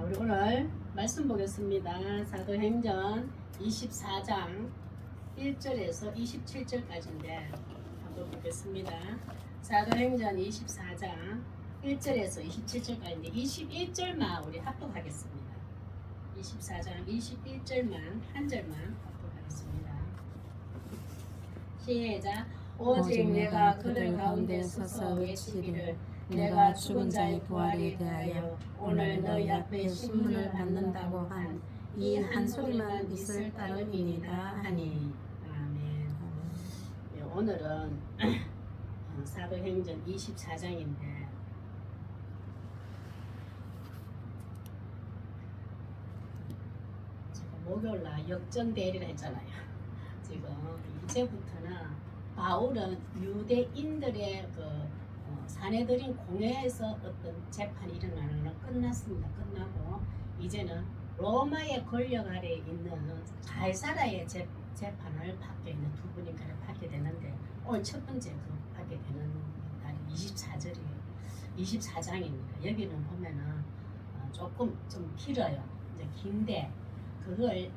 우리 오늘 말씀 보겠습니다. 사도행전 24장 1절에서 27절까지인데 한번 보겠습니다. 사도행전 24장 1절에서 27절까지인데 21절만 우리 합독하겠습니다. 24장 21절만 한 절만 합독하겠습니다. 시작. 오직 내가 그들 가운데 서서 외치기를 내가 죽은 자의 부활에 대하여 오늘 너희 앞에 신문을 받는다고 한 이 한 소리만 있을 따름이니이다 하니. 아멘. 오늘은 사도행전 24장인데 제가 목요일날 역전대리라 했잖아요. 지금 이제부터는 바울은 유대인들의 사내들인 공회에서 어떤 재판이 일어나는 건 끝났습니다. 끝나고 이제는 로마의 권력 아래에 있는 가이사라의 재판을 받게 있는 두 분인가를 받게 되는데 오늘 첫 번째 받게 되는 날이 24절이에요. 24장입니다. 여기는 보면은 조금 좀 길어요. 이제 긴데 그걸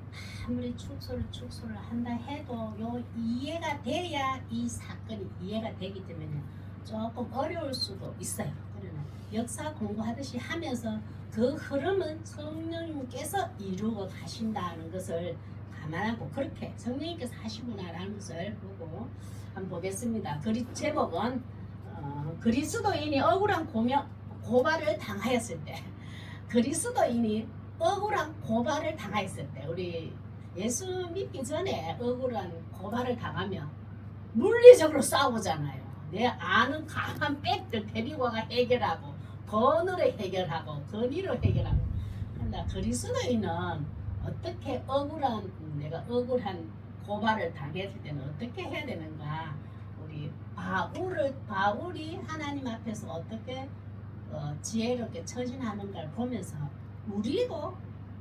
아무리 축소를 한다 해도 요 이해가 돼야 이 사건이 이해가 되기 때문에 조금 어려울 수도 있어요. 그러나 역사 공부하듯이 하면서 그 흐름은 성령님께서 이루어 가신다는 것을 감안하고 그렇게 성령님께서 하시구나라는 것을 보고 한번 보겠습니다. 제목은 그리스도인이 억울한 고발을 당하였을 때 그리스도인이 억울한 고발을 당하였을 때 우리 예수 믿기 전에 억울한 고발을 당하면 물리적으로 싸우잖아요. 내 아는 강한 빽들 데리고 와가 해결하고 번으로 해결하고 건의로 해결하고. 그러나 그리스도인은 어떻게 내가 억울한 고발을 당했을 때는 어떻게 해야 되는가. 우리 바울이 하나님 앞에서 어떻게 지혜롭게 처신하는가를 보면서 우리도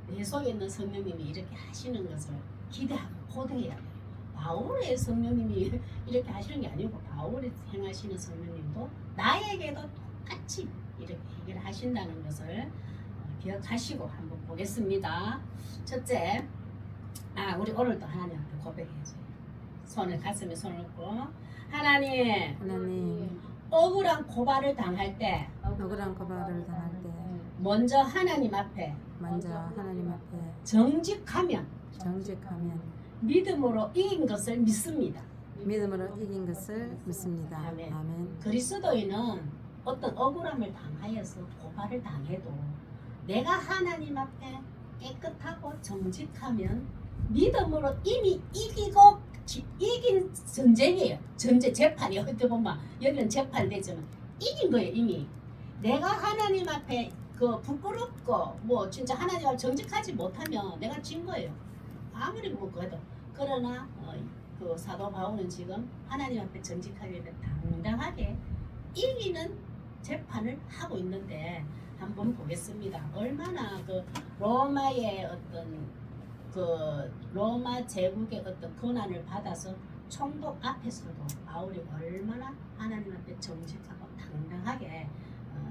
내 속에 있는 성령님이 이렇게 하시는 것을 기대하고 고대해야 돼요. 바울의 성령님이 이렇게 하시는 게 아니고 바울이 행하시는 성령님도 나에게도 똑같이 이렇게 해결하신다는 것을 기억하시고 한번 보겠습니다. 첫째, 우리 오늘도 하나님 앞에 고백해야죠. 가슴에 손을 얹고 하나님 억울한 고발을 당할 때 먼저 하나님 앞에 정직하면 믿음으로 이긴 것을 믿습니다. 아멘. 그리스도인은 어떤 억울함을 당하여서 고발을 당해도 내가 하나님 앞에 깨끗하고 정직하면 믿음으로 이미 이긴 전쟁이에요. 재판이 어떻게 보면 여기는 재판되지만 이긴 거예요. 이미 내가 하나님 앞에 부끄럽고 진짜 하나님 앞에 정직하지 못하면 내가 진 거예요. 아무리 그래도. 그러나 사도 바울은 지금 하나님 앞에 정직하게 당당하게 이기는 재판을 하고 있는데 한번 보겠습니다. 얼마나 로마의 로마 제국의 어떤 권한을 받아서 총독 앞에서도 바울이 얼마나 하나님 앞에 정직하고 당당하게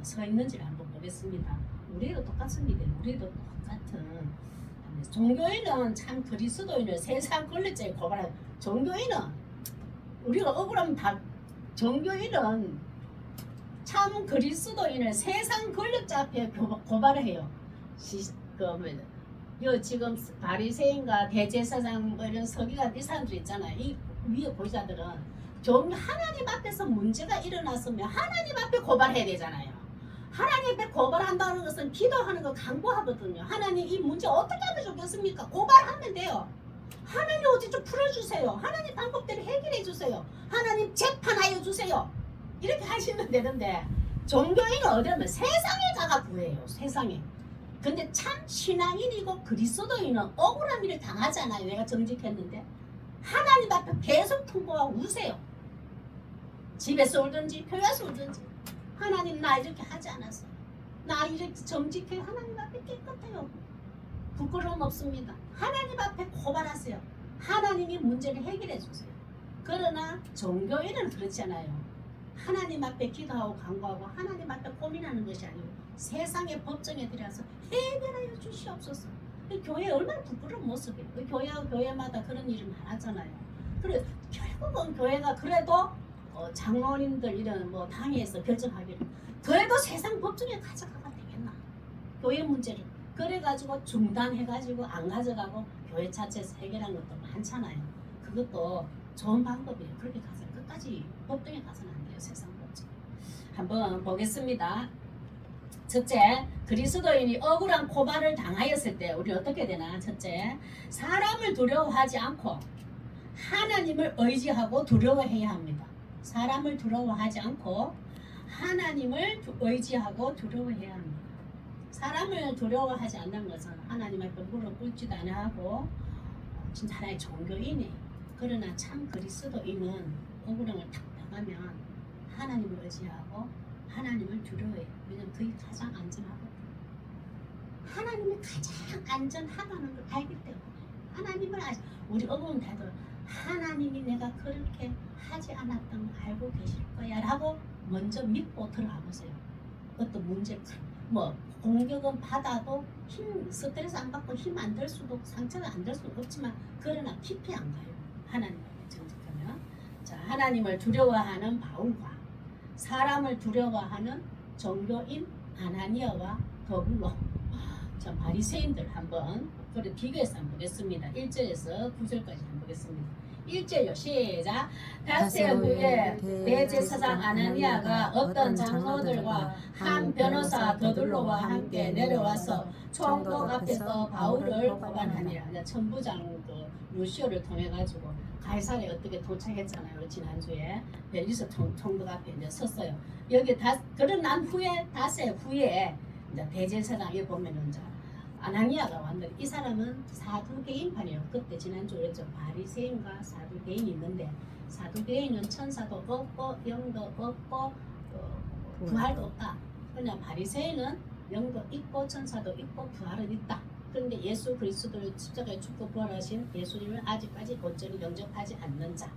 서 있는지를 한번 보겠습니다. 우리도 똑같습니다. 우리도 똑같은 종교인은 참 그리스도인을 세상 권력자에 고발하는 종교인은 우리가 억울하면 종교인은 참 그리스도인을 세상 권력자 앞에 고발을 해요. 지금 바리새인과 대제사장 이런 서기관 이 사람들 있잖아요. 이 위에 보좌들은 하나님 앞에서 문제가 일어났으면 하나님 앞에 고발해야 되잖아요. 하나님 앞에 고발한다는 것은 기도하는 거 강구하거든요. 하나님 이 문제 어떻게 하면 좋겠습니까? 고발하면 돼요. 하나님 어디 좀 풀어주세요. 하나님 방법대로 해결해 주세요. 하나님 재판하여 주세요. 이렇게 하시면 되는데 종교인은 어디라면 세상에 가가 구해요. 세상에. 근데 참 신앙인이고 그리스도인은 억울한 일을 당하잖아요. 내가 정직했는데 하나님 앞에 계속 통보하고 우세요. 집에서 울든지 교회에서 울든지 하나님 나 이렇게 하지 않았어. 나 이렇게 정직해. 하나님 앞에 깨끗해요. 부끄러움 없습니다. 하나님 앞에 고발하세요. 하나님이 문제를 해결해 주세요. 그러나 종교인은 그렇잖아요. 하나님 앞에 기도하고 간구하고 하나님 앞에 고민하는 것이 아니고 세상의 법정에 들어가서 해결하여 주시옵소서. 교회 얼마나 부끄러운 모습이에요. 교회마다 그런 일이 많았잖아요. 그래 결국은 교회가 그래도 장로님들 이런 뭐 당에서 결정하기를 그래도 세상 법정에 가져가면 되겠나 교회 문제를 그래가지고 중단해가지고 안 가져가고 교회 자체에서 해결한 것도 많잖아요. 그것도 좋은 방법이에요. 그렇게 가서 끝까지 법정에 가서는 안 돼요. 세상 법정. 한번 보겠습니다. 첫째, 그리스도인이 억울한 고발을 당하였을 때 우리 어떻게 되나? 첫째, 사람을 두려워하지 않고 하나님을 의지하고 두려워해야 합니다. 사람을 두려워하지 않고 하나님을 의지하고 두려워해야 합니다. 사람을 두려워하지 않는 것은 하나님 앞에 무릎 꿇지도 않아 하고 진짜 하나의 종교인이 그러나 참 그리스도인은 억울함을 탁 당하면 하나님을 의지하고 하나님을 두려워해요. 왜냐하면 그게 가장 안전하거든요. 하나님이 가장 안전하다는 걸 알기 때문에 하나님을 우리 어머니 다들 하나님이 내가 그렇게 하지 않았던 거 알고 계실 거야 라고 먼저 믿고 들어가 보세요. 어떤 문제 뭐 공격은 받아도 스트레스 안 받고 힘 안 들 수도 상처가 안 될 수도 없지만 그러나 깊이 안 가요. 하나님 앞에 정직하면. 자, 하나님을 두려워하는 바울과 사람을 두려워하는 종교인 아나니아와 더불어 자, 바리새인들 한번 그래 비교해서 한번 보겠습니다. 1절에서 9절까지 한번 보겠습니다. 1절요. 시작. 닷새 후에 대제사장 아나니아가 어떤 장로들과 한 변호사 더둘로와 함께 내려와서 총독 앞에서 바울을 고발하니라. 천부장 루시오를 통해 가지고 가이사랴에 어떻게 도착했잖아요. 지난주에 벨리스 총독 앞에 이제 섰어요. 여기 그런 난 후에 닷새 후에 이제 대제사장에 보면은 이제 아나니아가 왔는데 이 사람은 사두개인판이에요. 그때 지난주에 그랬죠. 바리새인과 사두개인이 있는데 사두개인은 천사도 없고 영도 없고 부활도 없다. 그냥 바리새인은 영도 있고 천사도 있고 부활은 있다. 그런데 예수 그리스도를 십자가에 죽고 부활하신 예수님을 아직까지 온전히 영접하지 않는 자.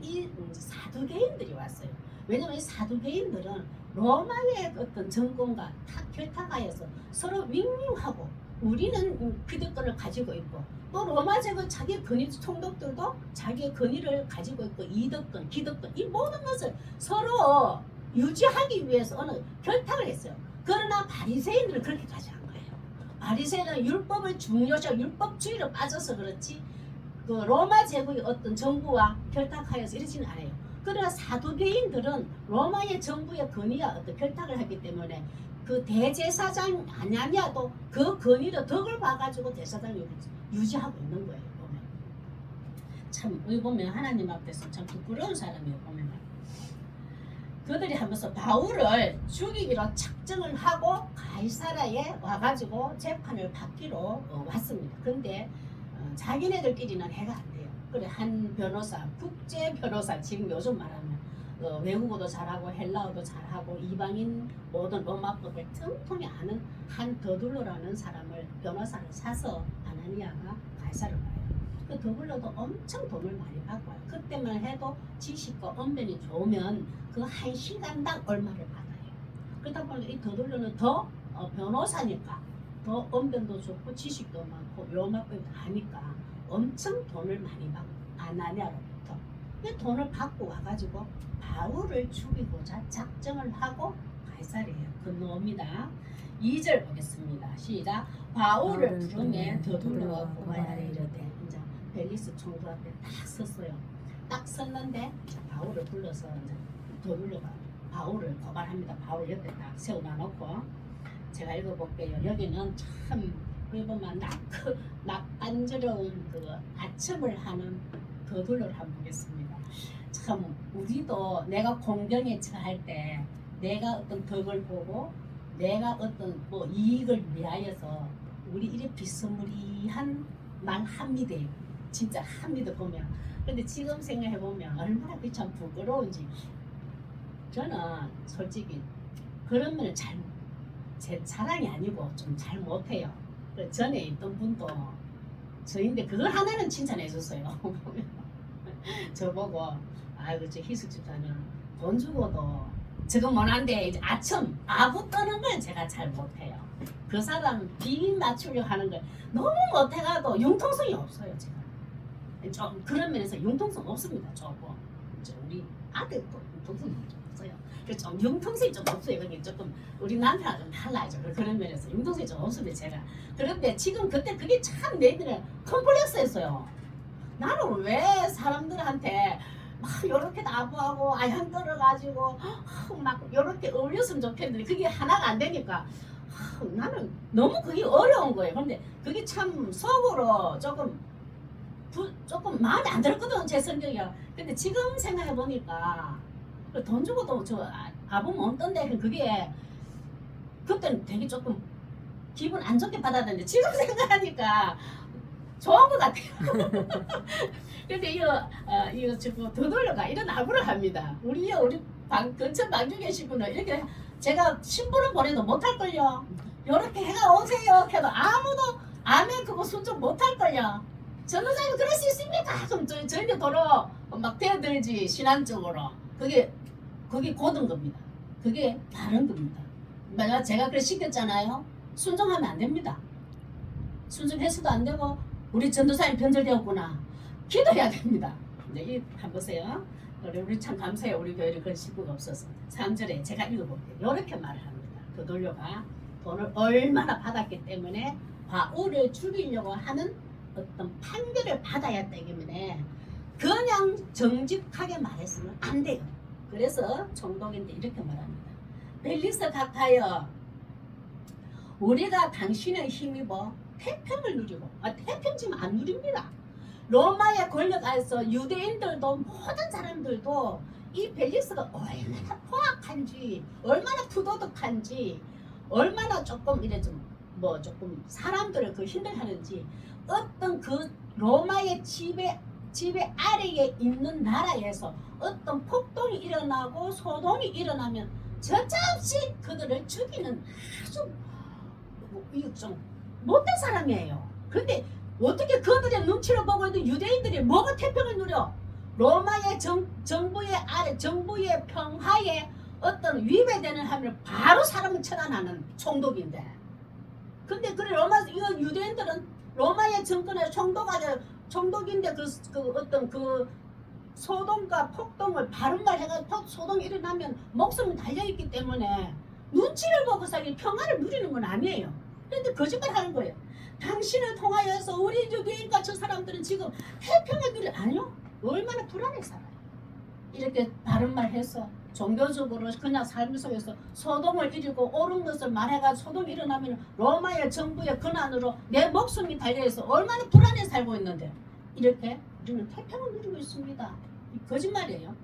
이 사두개인들이 왔어요. 왜냐하면 이 사두개인들은 로마의 어떤 정권과 결탁하여서 서로 윙윙하고 우리는 기득권을 가지고 있고 또 로마 제국 자기 권위 총독들도 자기의 권위를 가지고 있고 이득권, 기득권 이 모든 것을 서로 유지하기 위해서 어느 결탁을 했어요. 그러나 바리새인들은 그렇게 가지 않은 거예요. 바리새인은 율법을 중요시하고 율법주의로 빠져서 그렇지 그 로마 제국의 어떤 정부와 결탁하여서 이러지는 않아요. 그러나 사두개인들은 로마의 정부의 권위와 어떤 결탁을 하기 때문에 그 대제사장 아나니아도 그 권위로 덕을 봐가지고 대제사장을 유지하고 있는 거예요. 보면 참 여기 보면 하나님 앞에서 참 부끄러운 사람이에요. 보면 그들이 하면서 바울을 죽이기로 작정을 하고 가이사랴에 와가지고 재판을 받기로 왔습니다. 그런데 자기네들끼리는 해가 안 돼요. 그래 한 변호사, 국제 변호사 지금 요즘 말하면 외국어도 잘하고 헬라어도 잘하고 이방인 모든 로마법을 통통히 아는 한 더둘로라는 사람을 변호사를 사서 아나니아가 가이사를 와요. 그 더둘로도 엄청 돈을 많이 받고 와요. 그때만 해도 지식과 언변이 좋으면 그 한 시간당 얼마를 받아요. 그러다 보니까 이 더둘로는 더 변호사니까 더 언변도 좋고 지식도 많고 로마법을 아니까 엄청 돈을 많이 받고 아나니아로부터 돈을 받고 와가지고 바울을 죽이고자 작정을 하고 가이사랴에 건너옵니다. 2절 보겠습니다. 시작. 바울을 부르매 더둘로와 고발하여 이르되 이제 벨리스 총독 앞에 딱 섰어요. 딱 섰는데 바울을 불러서 이제 더둘로가 바울을 고발합니다. 바울 옆에 딱 세워놔놓고 제가 읽어볼게요. 여기는 참 보면 낯간지러운 그 아첨을 하는 더둘로를 한번 보겠습니다. 참 우리도 내가 공경에 처할 때 내가 어떤 덕을 보고 내가 어떤 뭐 이익을 위하여서 우리 이래 비스무리한 말 합니다. 진짜 합니다 보면. 근데 지금 생각해 보면 얼마나 그 참 부끄러운지. 저는 솔직히 그런 면을 제 자랑이 아니고 좀 잘 못해요. 전에 있던 분도 저인데 그걸 하나는 칭찬해 줬어요. 저보고 아이고 저 희숙 집사는 돈 주고도 저거 못한데 이제 아첨 아구 떠는 건 제가 잘 못해요. 그 사람 비인 맞추려고 하는 걸 너무 못해가도 융통성이 없어요. 제가 좀 그런 면에서 융통성 없습니다. 조금 우리 아들도 융통성이 좀 없어요. 그래서 좀 융통성이 좀 없어요. 그게 조금 우리 남편하고 좀 달라져. 그런 면에서 융통성이 좀 없습니다. 제가 그런데 지금 그때 그게 참 내들은 컴플렉스였어요. 나는 왜 사람들한테 막 이렇게 나부하고 아양 떨어가지고 막 이렇게 어울렸으면 좋겠는데 그게 하나가 안 되니까 나는 너무 그게 어려운 거예요. 그런데 그게 참 속으로 조금 마음에 안 들었거든 제 성격이야. 근데 지금 생각해 보니까 돈 주고도 저 아부모 없던데 그게 그때는 되게 조금 기분 안 좋게 받았는데 지금 생각하니까 좋은 것 같아요. 근데 이거 지금 더 돌려가 이런 아부를 합니다. 우리 근처 방주 계신 분은 이렇게 제가 신부를 보내도 못할걸요. 이렇게 해가 오세요 해도 아무도 아멘 그거 순종 못할걸요. 전도사님 그럴 수 있습니까? 그럼 저희들 도로 막 대들지 신앙적으로 그게 고든 겁니다. 그게 다른 겁니다. 내가 제가 그래 시켰잖아요. 순종하면 안 됩니다. 순종해서도 안 되고 우리 전도사님 변절되었구나. 기도해야 됩니다. 이제 한번 보세요. 우리 참 감사해요. 우리 교회에 그런 식구가 없어서. 3절에 제가 읽어볼게요. 이렇게 말을 합니다. 도돌려가 돈을 얼마나 받았기 때문에 바울을 죽이려고 하는 어떤 판결을 받아야 했기 때문에 그냥 정직하게 말했으면 안 돼요. 그래서 총독인데 이렇게 말합니다. 벨리스 각하여 우리가 당신의 힘입어 태평을 누리고 태평 지금 안 누립니다. 로마의 권력 아래서 유대인들도 모든 사람들도 이 벨리스가 얼마나 포악한지 얼마나 부도덕한지 얼마나 조금 이래 조금 사람들을 그 힘들하는지 어떤 그 로마의 지배 아래에 있는 나라에서 어떤 폭동이 일어나고 소동이 일어나면 저차없이 그들을 죽이는 아주 좀 못된 사람이에요. 근데 어떻게 그들의 눈치를 보고 있는 유대인들이 뭐가 태평을 누려? 로마의 정부의 평화에 어떤 위배되는 하면 바로 사람을 처단하는 총독인데. 근데 그래 이거 유대인들은 로마의 정권의 총독인데 그 어떤 그 소동과 폭동을 바른 말 해가지고 소동이 일어나면 목숨이 달려있기 때문에 눈치를 보고서 평화를 누리는 건 아니에요. 그런데 거짓말 하는 거예요. 당신을 통하여서 우리 유대인과 저 사람들은 지금 태평을 누리 아니요. 얼마나 불안해 살아요. 이렇게 바른 말 해서 종교적으로 그냥 삶 속에서 소동을 이루고 옳은 것을 말해가지고 소동이 일어나면 로마의 정부의 권한으로 내 목숨이 달려있어 얼마나 불안해 살고 있는데 이렇게 우리는 태평을 누리고 있습니다. 거짓말이에요.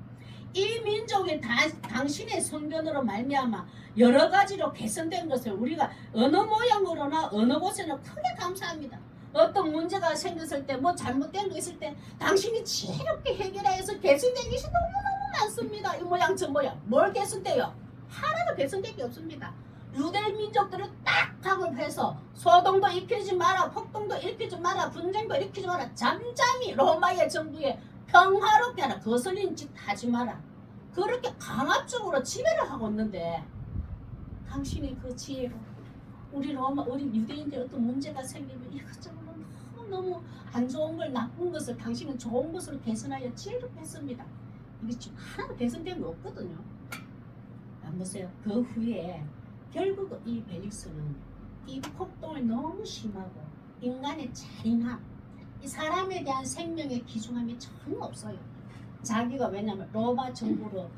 이 민족이 당신의 성변으로 말미암아 여러 가지로 개선된 것을 우리가 어느 모양으로나 어느 곳에나 크게 감사합니다. 어떤 문제가 생겼을 때 뭐 잘못된 거 있을 때 당신이 지혜롭게 해결해서 개선된 것이 너무너무 많습니다. 이 모양 저 모양 뭘 개선돼요? 하나도 개선된 게 없습니다. 유대 민족들은 딱 강을해서 소동도 일으키지 마라, 폭동도 일으키지 마라, 분쟁도 일으키지 마라, 잠잠히 로마의 정부에 평화롭게 하라, 거슬린 짓 하지 마라. 그렇게 강압적으로 지배를 하고 있는데 당신이 그 지혜로 우리 유대인들 어떤 문제가 생기면 이것저것 너무 안 좋은 걸 나쁜 것을 당신은 좋은 것으로 개선하여 지혜롭게 했습니다. 이게 지금 하나도 개선된 게 없거든요. 안 보세요. 그 후에 결국 이 벨릭스는 이 폭동을 너무 심하고 인간의 잔인함, 이 사람에 대한 생명의 귀중함이 전혀 없어요. 자기가 왜냐하면 로마 정부로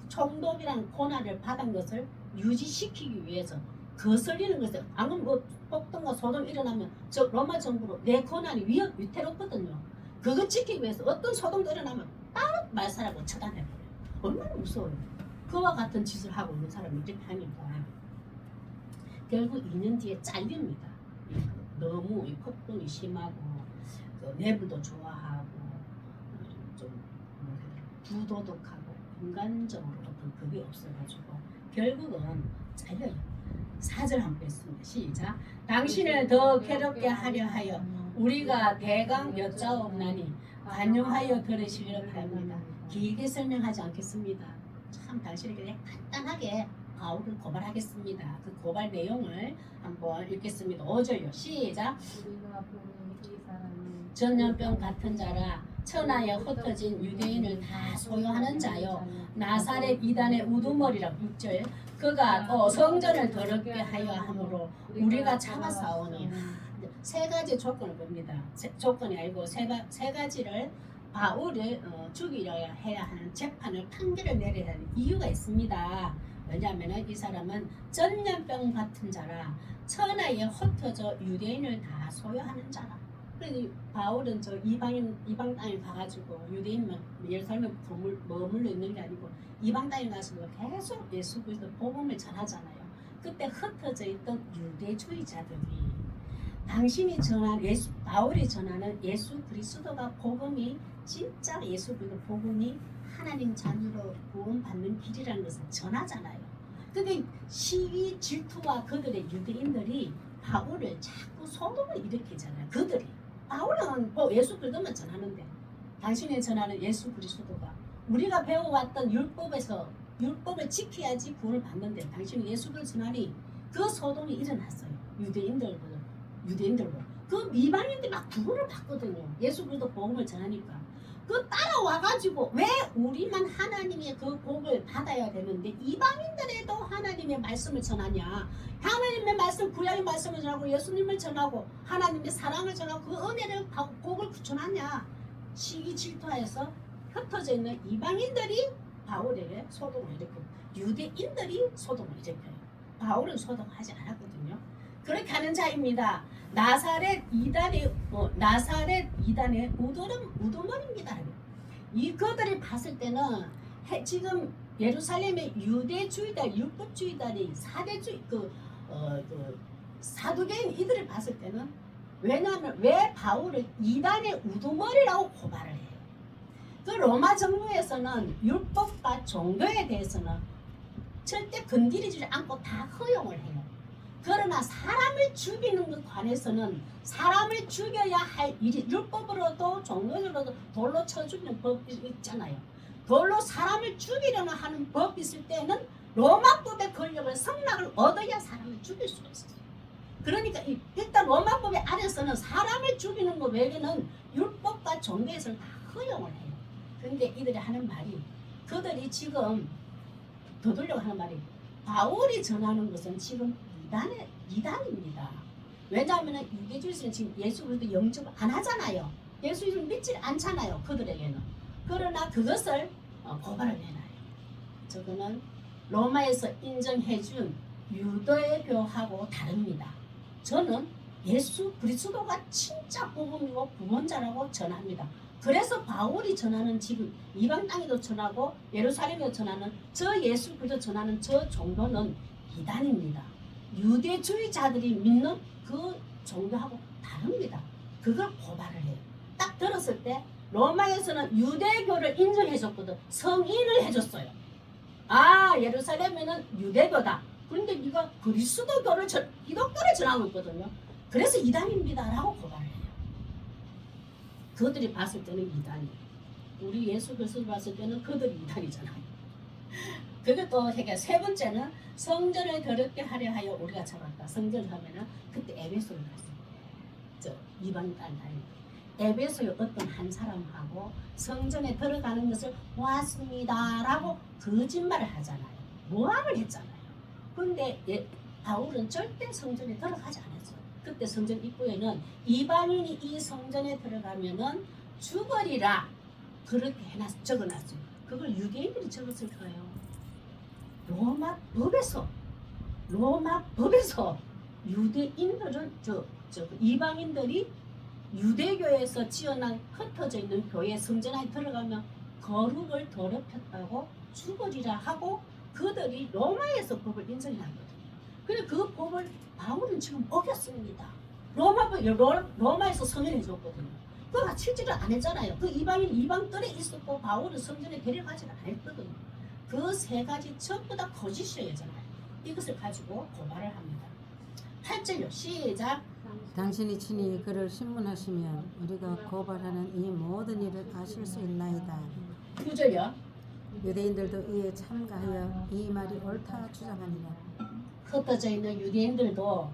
총독이라는 권한을 받은 것을 유지시키기 위해서 거슬리는 것을 안 그러면 뭐 폭동과 소동이 일어나면 저 로마 정부로 내 권한이 위태롭거든요. 그거 지키기 위해서 어떤 소동도 일어나면 딱 말살하고 처단해버려요. 얼마나 무서워요. 그와 같은 짓을 하고 있는 사람이 이렇게 하니까 결국 2년 뒤에 잘립니다. 너무 이 폭동이 심하고 내부도 좋아하고 좀 부도덕하고 인간적으로 어떤 그게 없어가지고 결국은 잘려요. 4절 한번 뺐습니다. 시작. 당신을 더 괴롭게 하려 하여 우리가 대강 여짜옵나니 관용하여 들으시기를 바랍니다. 길게 설명하지 않겠습니다. 참 당신에게 간단하게 바울을 고발하겠습니다. 그 고발 내용을 한번 읽겠습니다. 5절요. 시작. 우리가 보는 이 사람은 전염병 같은 자라 천하에 흩어진 유대인을 다 소유하는 자요 나사렛 이단의 우두머리라고 6절. 그가 또 성전을 더럽게 하여 함으로 우리가 참아싸우니. 세 가지 조건을 봅니다. 조건이 아니고 세 가지를 바울을 죽이려 해야 하는 재판을 판결을 내려야 하는 이유가 있습니다. 왜냐하면 이 사람은 전염병 같은 자라 천하에 흩어져 유대인을 다 소유하는 자라. 그래서 바울은 저 이방 땅에 가가지고 유대인만 예루살렘에 머물러 있는 게 아니고 이방 땅에 가서 계속 예수 그리스도 복음을 전하잖아요. 그때 흩어져 있던 유대주의자들이 당신이 전한 바울이 전하는 예수 그리스도가 복음이 진짜 예수 그리스도 복음이 하나님 자녀로 구원받는 길이라는 것을 전하잖아요. 근데 시기 질투와 그들의 유대인들이 바울을 자꾸 소동을 일으키잖아요. 그들이 바울은 예수 그리스도만 전하는데 당신이 전하는 예수 그리스도가 우리가 배워왔던 율법을 지켜야지 구원을 받는데 당신이 예수 그리스도 전하니 그 소동이 일어났어요. 유대인들로 그 이방인들이 막 구원을 받거든요. 예수 그리스도 복음을 전하니까 그 따라와가지고 왜 우리만 하나님의 그 복을 받아야 되는데 이방인들에도 하나님의 말씀을 전하냐. 하나님의 말씀 구약의 말씀을 전하고 예수님을 전하고 하나님의 사랑을 전하고 그 은혜를 복을 전하냐. 시기 질투하여서 흩어져 있는 이방인들이 바울에게 소동을 일으켜요. 유대인들이 소동을 일으켜요. 바울은 소동하지 않았거든요. 그렇게 하는 자입니다. 나사렛 이단의 우두머리입니다. 그들이 봤을 때는 지금 예루살렘의 유대주의들, 율법주의들이 사두개인 이들을 봤을 때는 왜냐하면 왜 바울을 이단의 우두머리라고 고발을 해요. 그 로마 정부에서는 율법과 종교에 대해서는 절대 건드리지 않고 다 허용을 해요. 그러나 사람을 죽이는 것 관해서는 사람을 죽여야 할 일이 율법으로도 종교적으로도 돌로 쳐 죽이는 법이 있잖아요. 돌로 사람을 죽이려는 하는 법이 있을 때는 로마법의 권력을 성락을 얻어야 사람을 죽일 수가 있어요. 그러니까 일단 로마법의 아래서는 사람을 죽이는 것 외에는 율법과 종교에서는 다 허용을 해요. 그런데 이들이 하는 말이 그들이 지금 더들려고 하는 말이 바울이 전하는 것은 지금 이단입니다. 왜냐하면 유대주의는 지금 예수 그리스도 영접 안 하잖아요. 예수를 믿지 않잖아요. 그들에게는. 그러나 그것을 고발을 해놔요. 저거는 로마에서 인정해준 유대교하고 다릅니다. 저는 예수 그리스도가 진짜 복음이고 구원자라고 전합니다. 그래서 바울이 전하는 지금 이방 땅에도 전하고 예루살렘에도 전하는 저 예수 그리스도 전하는 저 종교는 이단입니다. 유대주의자들이 믿는 그 종교하고 다릅니다. 그걸 고발을 해요. 딱 들었을 때 로마에서는 유대교를 인정해줬거든. 성인을 해줬어요. 예루살렘에는 유대교다. 그런데 네가 그리스도교를 기독교를 전하고 있거든요. 그래서 이단입니다 라고 고발을 해요. 그들이 봤을 때는 이단이에요. 우리 예수 그리스도 봤을 때는 그들이 이단이잖아요. 그게 또 세 번째는 성전을 더럽게 하려 하여 우리가 잡았다. 성전을 하면은 그때 에베소에 갔어요. 저 이방 땅 다니고 에베소의 어떤 한 사람하고 성전에 들어가는 것을 보았습니다라고 거짓말을 하잖아요. 모함을 했잖아요. 그런데 바울은 절대 성전에 들어가지 않았어요. 그때 성전 입구에는 이방인이 이 성전에 들어가면은 죽으리라 그렇게 적어놨어요. 그걸 유대인들이 적었을 거예요. 로마 법에서 유대인들은 이방인들이 유대교에서 지어난 흩어져 있는 교회 성전 안에 들어가면 거룩을 더럽혔다고 죽으리라 하고 그들이 로마에서 법을 인정했거든요. 그래서 그 법을 바울은 지금 어겼습니다. 로마에서 성전해 줬거든요. 그거 실제로 안 했잖아요. 그 이방 뜰에 있었고 바울은 성전에 데려가지는 않았거든요. 그 세 가지 전부 다 거짓이잖아요. 이것을 가지고 고발을 합니다. 8절요. 시작. 당신이 친히 그를 신문하시면 우리가 고발하는 이 모든 일을 아실 수 있나이다. 9절요. 유대인들도 이에 참가하여 이 말이 옳다 주장하니라. 흩어져 있는 유대인들도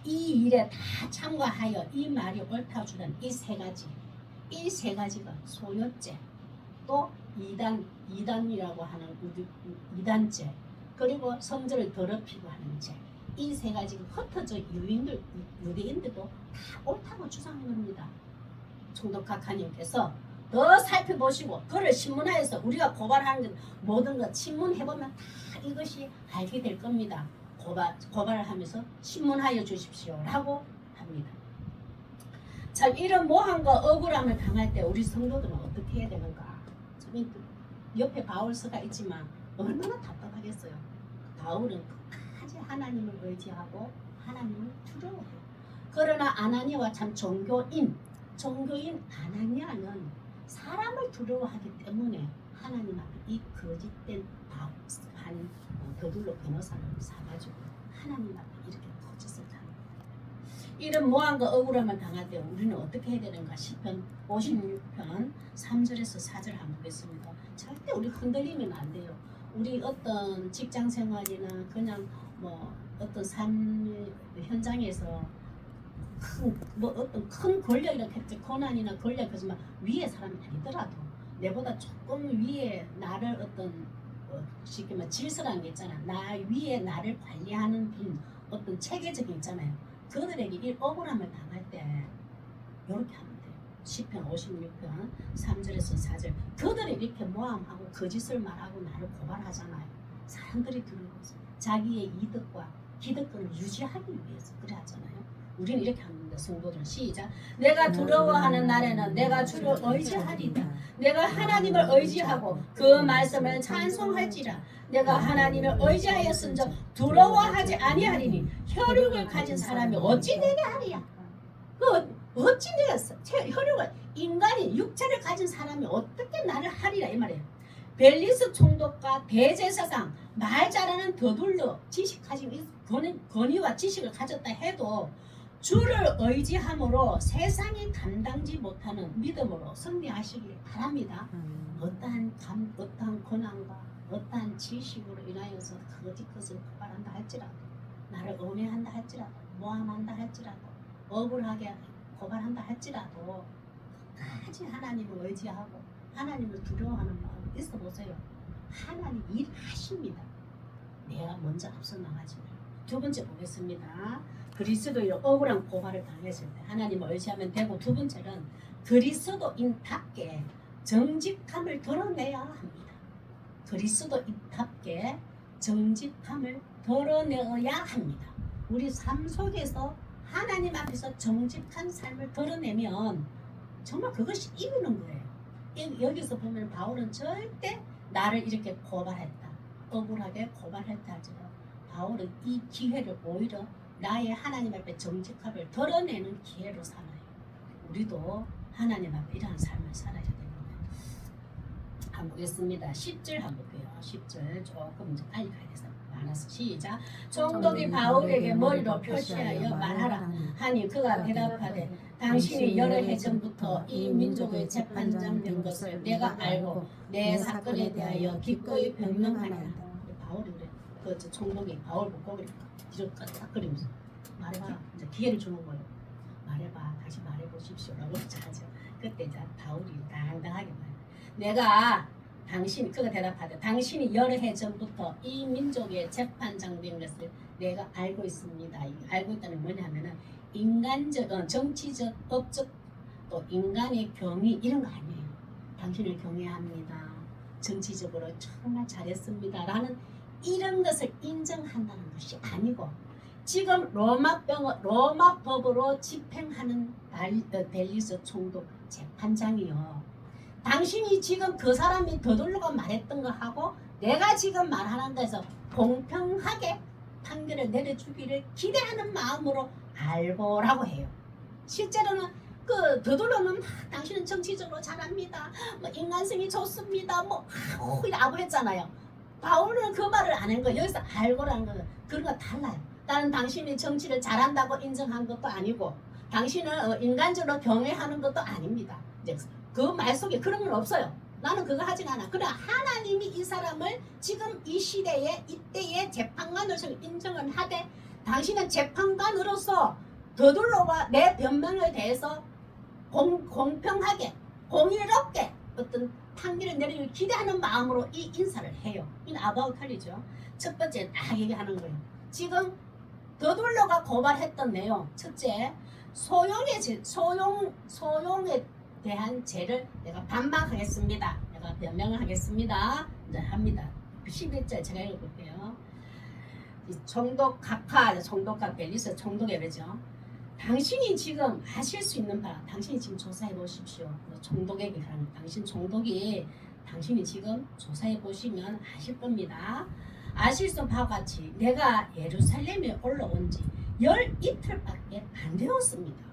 이 일에 다 참가하여 이 말이 옳다 주는 이 세 가지가 소유죄, 또 이단이라고 하는 이단죄, 그리고 성전을 더럽히고 하는 죄, 이 세 가지가 흩어져 유대인들도 다 옳다고 주장한 겁니다. 총독각하님께서 더 살펴보시고 그를 신문하여서 우리가 고발하는 것 모든 것 신문해보면 다 이것이 알게 될 겁니다. 고발을 하면서 신문하여 주십시오라고 합니다. 참 이런 모함과 억울함을 당할 때 우리 성도들은 어떻게 해야 되는가? 옆에 바울서가 있지만 얼마나 답답하겠어요. 바울은 끝까지 하나님을 의지하고 하나님을 두려워해요. 그러나 아나니아와 참 종교인 아나니아는 사람을 두려워하기 때문에 하나님 앞에 이 거짓된 한 더둘로 변호사를 사가지고 하나님 앞에 이렇게 거짓을 하는 거예요. 이런 모함과 억울함을 당할 때 우리는 어떻게 해야 되는가? 시편 56편 3절에서 4절 한번 보겠습니다. 절대 우리 흔들리면 안 돼요. 우리 어떤 직장 생활이나 그냥 뭐 어떤 삶 현장에서 어떤 큰 권력 이렇게 고난이나 권력 하지만 위에 사람이 아니더라도 내보다 조금 위에 나를 어떤 쉽게 말 질서라는 게 있잖아. 나 위에 나를 관리하는 분 어떤 체계적인 있잖아요. 그들에게 이 억울함을 당할 때 이렇게 하면 돼요. 시편 56편 3절에서 4절 그들이 이렇게 모함하고 거짓을 말하고 나를 고발하잖아요. 사람들이 두려워서 자기의 이득과 기득권을 유지하기 위해서 그래 하잖아요. 우리는 이렇게 합니다. 성도들 시작. 내가 두려워하는 날에는 내가 주를 의지하리다. 내가 하나님을 의지하고 그 말씀을 찬송할지라. 내가 하나님을 의지하였은즉 두려워하지 아니하리니 혈육을 가진 사람이 어찌 내게 하리야. 어찌 내가 혈육을 인간이 육체를 가진 사람이 어떻게 나를 하리라 이 말이에요. 벨리스 총독과 대제사장 말 잘하는 더둘러 지식 가진 권위와 지식을 가졌다 해도 주를 의지함으로 세상이 감당지 못하는 믿음으로 승리하시길 바랍니다. 어떠한 고난과 어떠한 지식으로 인하여서 거짓 것을 고발한다 할지라도 나를 음해한다 할지라도 모함한다 할지라도 억울하게 고발한다 할지라도 끝까지 하나님을 의지하고 하나님을 두려워하는 마음이 있어 보세요. 하나님 일하십니다. 내가 먼저 앞서 나가지 말고. 두 번째 보겠습니다. 그리스도의 억울한 고발을 당했을 때 하나님을 의지하면 되고, 두 번째는 그리스도인답게 정직함을 드러내야 합니다. 그리스도인답게 정직함을 드러내야 합니다. 우리 삶 속에서 하나님 앞에서 정직한 삶을 드러내면 정말 그것이 이기는 거예요. 여기서 보면 바울은 절대 나를 이렇게 고발했다, 억울하게 고발했다 하지만 바울은 이 기회를 오히려 나의 하나님 앞에 정직함을 드러내는 기회로 삼아요. 우리도 하나님 앞에 이러한 삶을 살아야 됩니다. 한번 보겠습니다. 10절 한번 볼게요. 10절 조금 이제 빨리 가야 돼서 많아서 시작. 총독이 바울에게 머리로 표시하여 말하라 하니 그가 대답하되 당신이 여러 해 전부터 이 민족의 재판장 된 것을 내가 알고 내 사건에 대하여 기꺼이 변명하리라. 바울이 그래. 그 총독이 바울 보고 그래. 뒤로 딱 그리면서 말해봐. 이제 기회를 주는 거예요. 말해봐. 다시 말해보십시오라고 하죠. 그때 이제 바울이 당당하게 말해. 내가 그가 대답하되 당신이 여러 해 전부터 이 민족의 재판장 된 것을 내가 알고 있습니다. 알고 있다는 게 뭐냐면은 인간적, 정치적, 법적, 또 인간의 경위 이런 거 아니에요. 당신을 경외합니다. 정치적으로 정말 잘했습니다. 라는 이런 것을 인정한다는 것이 아니고 지금 로마 법으로 집행하는 벨리스 총독 재판장이요. 당신이 지금 그 사람이 더둘러가 말했던 거 하고 내가 지금 말하는 데서 공평하게 판결을 내려주기를 기대하는 마음으로 알고라고 해요. 실제로는 그 더둘러는 당신은 정치적으로 잘합니다. 뭐 인간성이 좋습니다. 뭐 라고 했잖아요. 바울은 그 말을 안 한 거예요. 여기서 알고라는 거는 그런 거 달라요. 나는 당신이 정치를 잘한다고 인정한 것도 아니고 당신은 인간적으로 경외하는 것도 아닙니다. 이제 그 말 속에 그런 건 없어요. 나는 그거 하진 않아. 그러나 하나님이 이 사람을 지금 이 시대에 이때의 재판관으로서 인정을 하되 당신은 재판관으로서 더둘러와 내 변명에 대해서 공평하게 공의롭게 어떤 판결을 내리길 기대하는 마음으로 이 인사를 해요. 이는 아바웃 칼리죠. 첫 번째 딱 얘기하는 거예요. 지금 더둘러가 고발했던 내용 첫째 소용에 대한 죄를 내가 반박하겠습니다. 내가 변명을 하겠습니다. 이제 합니다. 11절 제가 읽어볼게요. 총독 각하, 총독과 벨리스 총독의 외죠. 당신이 지금 하실 수 있는 바, 당신이 지금 조사해 보십시오. 총독에게 가는 당신 총독이 당신이 지금 조사해 보시면 아실 겁니다. 아실 수 바와 같이 내가 예루살렘에 올라온 지 열 이틀밖에 안 되었습니다.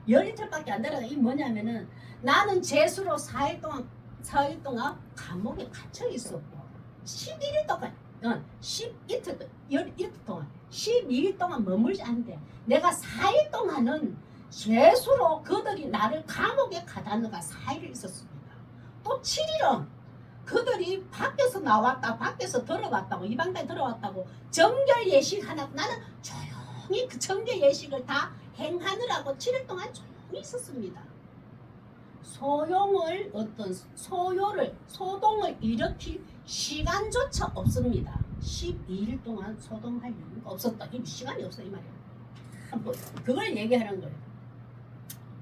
열 이틀밖에 안 되다가 이 뭐냐면은 나는 죄수로 4일 동안 감옥에 갇혀 있었고 11일 동안 12일 동안 12일 동안 머물지 않는데 내가 4일 동안은 죄수로 그들이 나를 감옥에 가다 놓가 4일을 있었습니다. 또 7일은 그들이 밖에서 나왔다 밖에서 들어왔다고 이방까지 들어왔다고 정결 예식 하나 나는 조용히 그 정결 예식을 다 행하느라고 7일 동안 조용히 있었습니다. 소동을 일으킬 시간조차 없습니다. 12일 동안 소동할 이유가 없었다. 이 시간이 없어 이 말이야. 그걸 얘기하는 거예요.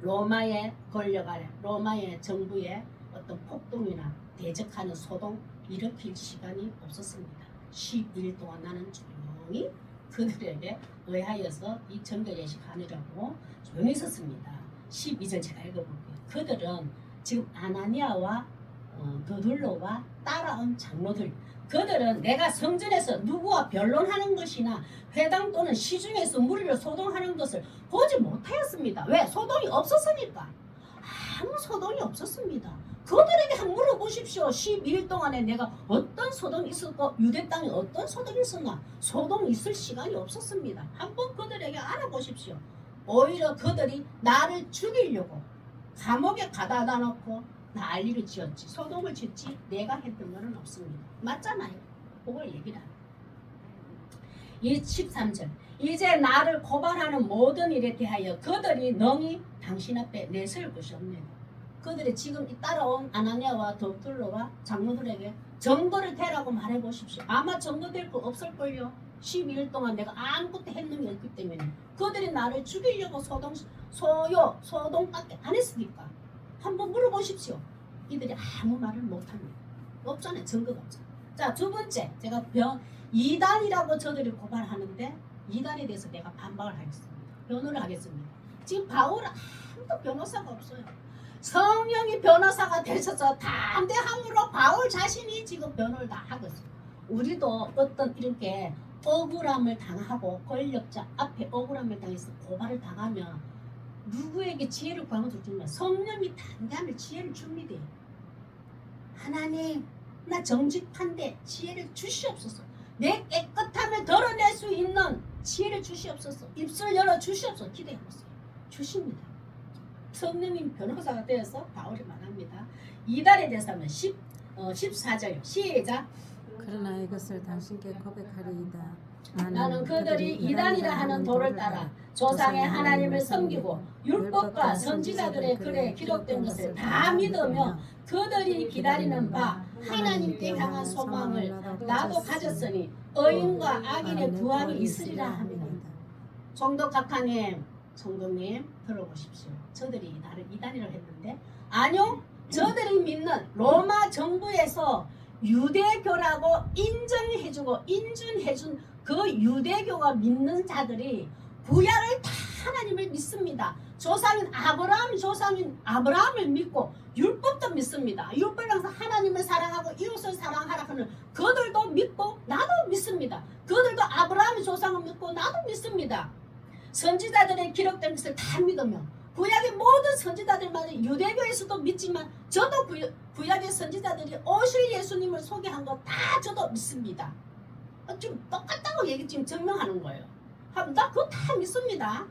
로마의 권력 아래 로마의 정부의 어떤 폭동이나 대적하는 소동 일으킬 시간이 없었습니다. 12일 동안 나는 조용히 그들에게 의하여서 이 정결 예식하느라고 조용히 있었습니다. 12절 제가 읽어볼게요. 그들은 지금 아나니아와 더둘로와 따라온 장로들 그들은 내가 성전에서 누구와 변론하는 것이나 회당 또는 시중에서 무리를 소동하는 것을 보지 못하였습니다. 왜? 소동이 없었으니까. 아무 소동이 없었습니다. 그들에게 한번 물어보십시오. 12일 동안에 내가 어떤 소동이 있었고 유대 땅에 어떤 소동이 있었나. 소동이 있을 시간이 없었습니다. 한번 그들에게 알아보십시오. 오히려 그들이 나를 죽이려고 감옥에 가다 놓고 난리를 지었지. 소동을 짓지 내가 했던 것은 없습니다. 맞잖아요. 그걸 얘기를 하는 이 13절 이제 나를 고발하는 모든 일에 대하여 그들이 능히 당신 앞에 내세울 것이 없네요. 그들이 지금 따라온 아나니아와 더둘로와 장로들에게 증거를 대라고 말해보십시오. 아마 증거될 거 없을걸요. 12일 동안 내가 아무것도 했는 게 없기 때문에 그들이 나를 죽이려고 소동밖에 안 했으니까 한번 물어보십시오. 이들이 아무 말을 못합니다. 없잖아요. 증거가 없잖아요. 자, 두 번째 제가 이단이라고 저들이 고발하는데 이단에 대해서 내가 반박을 하겠습니다. 변호를 하겠습니다. 지금 바울은 아무도 변호사가 없어요. 성령이 변호사가 되셔서 담대함으로 바울 자신이 지금 변호를 다 하고 있어요. 우리도 어떤 이렇게 억울함을 당하고 권력자 앞에 억울함을 당해서 고발을 당하면 누구에게 지혜를 구하면 좋지만 성령이 담대함을 지혜를 줍니다. 하나님 나 정직한데 지혜를 주시옵소서. 내 깨끗함을 드러낼 수 있는 지혜를 주시옵소서. 입술 열어 주시옵소서. 기대해보세요. 주십니다. 성령님 변호사가 되어서 바울이 말합니다. 이달에 대해서 하면 14절 시작. 그러나 이것을 당신께 고백하리이다. 나는 그들이 이단이라 하는 도를 따라 조상의 하나님을 섬기고 율법과 선지자들의 글에 기록된 것을 다 믿으며 그들이 기다리는 바 하나님께 향한 소망을 나도 가졌으니 의인과 악인의 구원이 있으리라 합니다. 총독 각하님, 총독님 들어보십시오. 저들이 나를 이단이라고 했는데 아니요. 저들이 믿는 로마 정부에서 유대교라고 인정해주고 인준해준 그 유대교가 믿는 자들이 구약을 다 하나님을 믿습니다. 조상인 아브라함을 믿고 율법도 믿습니다. 율법에서 하나님을 사랑하고 이웃을 사랑하라 하는 그들도 믿고 나도 믿습니다. 그들도 아브라함의 조상을 믿고 나도 믿습니다. 선지자들의 기록된 것을 다 믿으며 구약의 모든 선지자들마다 유대교에서도 믿지만 저도 구약의 선지자들이 오실 예수님을 소개한 거 다 저도 믿습니다. 지금 똑같다고 얘기 지금 증명하는 거예요. 나 그거 다 믿습니다.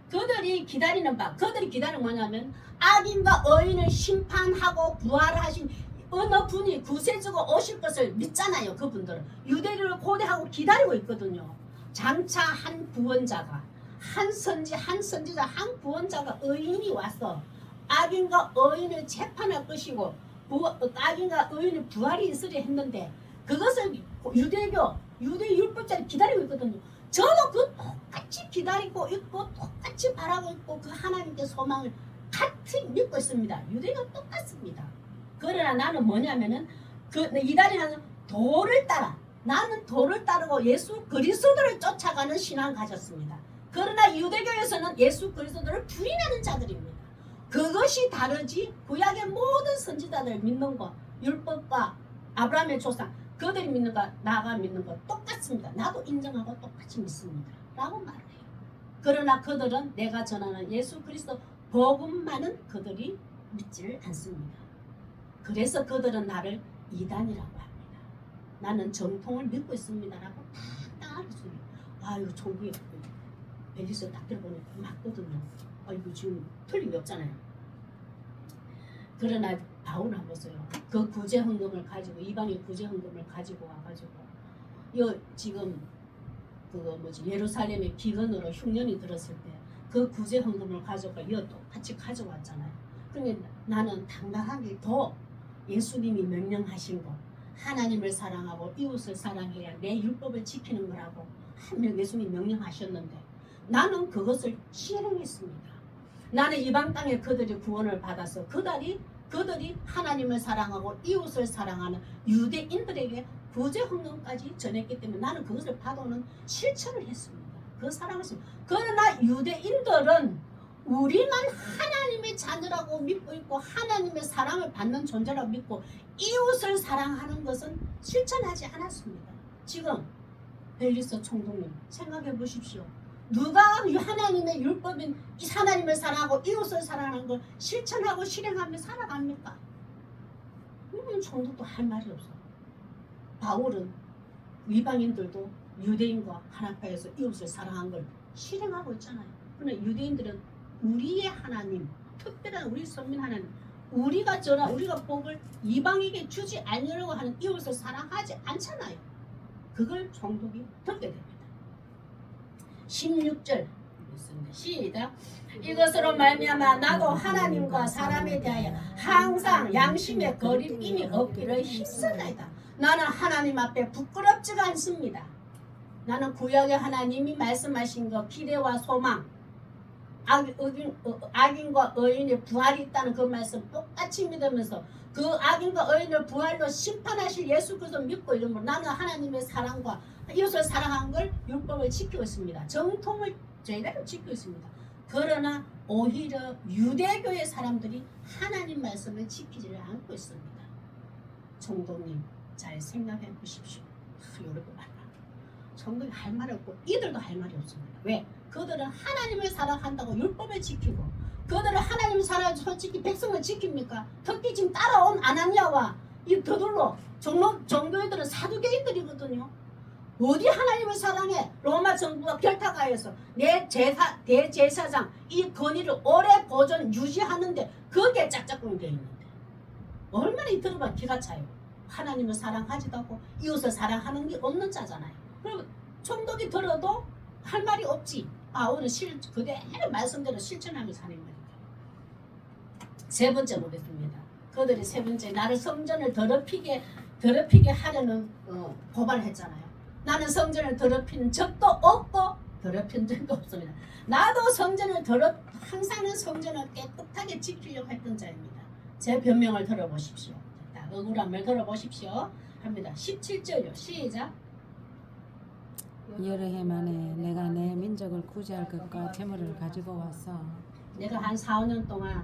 그들이 기다리는 뭐냐면 악인과 의인을 심판하고 부활하신 어느 분이 구세주가 오실 것을 믿잖아요. 그분들은 유대인을 고대하고 기다리고 있거든요. 장차 한 구원자가 한 선지자 한 구원자가 의인이 와서 악인과 의인을 재판할 것이고 악인과 의인의 부활이 있으려 했는데 그것을 유대 율법자들이 기다리고 있거든요. 저도 그 똑같이 기다리고 있고 똑같이 바라고 있고 그 하나님께 소망을 같이 믿고 있습니다. 유대가 똑같습니다. 그러나 나는 뭐냐면은 이달이는 도를 따라 나는 도를 따르고 예수 그리스도를 쫓아가는 신앙을 가졌습니다. 그러나 유대교에서는 예수 그리스도를 부인하는 자들입니다. 그것이 다르지 구약의 모든 선지자들 믿는 것 율법과 아브라함의 조상 그들이 믿는 것 나가 믿는 것 똑같습니다. 나도 인정하고 똑같이 믿습니다. 라고 말을 해요. 그러나 그들은 내가 전하는 예수 그리스도 복음만은 그들이 믿지를 않습니다. 그래서 그들은 나를 이단이라고 합니다. 나는 정통을 믿고 있습니다. 라고 당당하게 소리. 아유 종교에 벨리스 딱 들어보니까 맞거든요. 아이고 지금 틀림이 없잖아요. 그러나 바울은 한번 보세요. 그 구제 헌금을 가지고 이방의 구제 헌금을 가지고 와가지고 지금 예루살렘의 기근으로 흉년이 들었을 때 그 구제 헌금을 가져가 똑같이 가져왔잖아요. 그러면 나는 당당하게 더 예수님이 명령하신 것 하나님을 사랑하고 이웃을 사랑해야 내 율법을 지키는 거라고 예수님이 명령하셨는데 나는 그것을 실행했습니다. 나는 이방 땅에 그들이 구원을 받아서 그들이 하나님을 사랑하고 이웃을 사랑하는 유대인들에게 구제 헌금까지 전했기 때문에 나는 그것을 받아오는 실천을 했습니다. 그 사랑을 했습니다. 그러나 유대인들은 우리만 하나님의 자녀라고 믿고 있고 하나님의 사랑을 받는 존재라고 믿고 이웃을 사랑하는 것은 실천하지 않았습니다. 지금 벨리스 총독님 생각해 보십시오. 누가 하나님의 율법인 하나님을 사랑하고 이웃을 사랑하는 걸 실천하고 실행하며 살아갑니까? 총독도 할 말이 없어. 바울은 이방인들도 유대인과 하나님께서 이웃을 사랑한 걸 실행하고 있잖아요. 그러나 유대인들은 우리의 하나님, 특별한 우리 선민 하나님, 우리가 복을 이방에게 주지 않으려고 하는 이웃을 사랑하지 않잖아요. 그걸 총독이 듣게 됩니다. 16절 시작. 이것으로 말미암아 나도 하나님과 사람에 대하여 항상 양심의 거리낌이 없기를 힘쓰나이다. 나는 하나님 앞에 부끄럽지가 않습니다. 나는 구약의 하나님이 말씀하신 것 기대와 소망 악인과 의인의 부활이 있다는 그 말씀 똑같이 믿으면서 그 악인과 의인을 부활로 심판하실 예수 그리스도 믿고 이름으로 나는 하나님의 사랑과 이웃을 사랑한 걸 율법을 지키고 있습니다. 정통을 제대로 지키고 있습니다. 그러나 오히려 유대교의 사람들이 하나님 말씀을 지키지를 않고 있습니다. 총독님 잘 생각해 보십시오. 이렇게 말합니다. 총독이 할 말이 없고 이들도 할 말이 없습니다. 왜? 그들은 하나님을 사랑한다고 율법을 지키고 그들은 하나님을 사랑하고 솔직히 백성을 지킵니까? 특히 지금 따라온 아나니아와 이 더둘로 종교인들은 사두개인들이거든요. 어디 하나님을 사랑해? 로마 정부가 결탁하여서 대제사장 이 권위를 오래 보존 유지하는데 그게 짝짝꿍이 되어 있는데 얼마나 이 들어봐 기가 차요. 하나님을 사랑하지도 않고 이웃을 사랑하는 게 없는 자잖아요. 그리고 총독이 들어도 할 말이 없지. 바울은 그대로 말씀대로 실천하며 사는 거니까. 세 번째 보겠습니다. 그들이 세 번째 나를 성전을 더럽히게 하려는 고발을 했잖아요. 나는 성전을 더럽히는 적도 없고 더럽힌 적도 없습니다. 나도 항상은 성전을 깨끗하게 지키려고 했던 자입니다. 제 변명을 들어보십시오. 억울함을 들어보십시오. 합니다. 17절요. 시작. 여러 해 만에 내가 내 민족을 구제할 것과 재물을 가지고 와서 내가 한 4, 5년 동안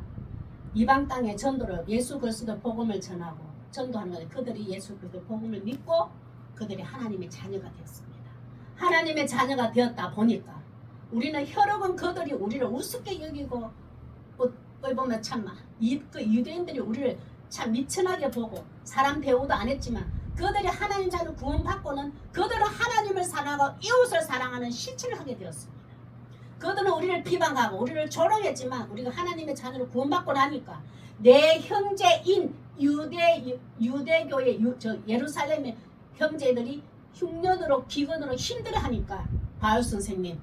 이방 땅에 전도를 예수 그리스도 복음을 전하고 전도하는 건데 그들이 예수 그리스도 복음을 믿고 그들이 하나님의 자녀가 되었습니다. 하나님의 자녀가 되었다 보니까 우리는 여러 번 그들이 우리를 우습게 여기고 보면 참 그 유대인들이 우리를 참 미천하게 보고 사람 대우도 안 했지만 그들이 하나님 자녀 구원받고는 그들은 하나님을 사랑하고 이웃을 사랑하는 실천을 하게 되었습니다. 그들은 우리를 비방하고 우리를 조롱했지만 우리가 하나님의 자녀로 구원받고 나니까 내 형제인 유대교의 예루살렘의 형제들이 흉년으로 기근으로 힘들어하니까 바울 선생님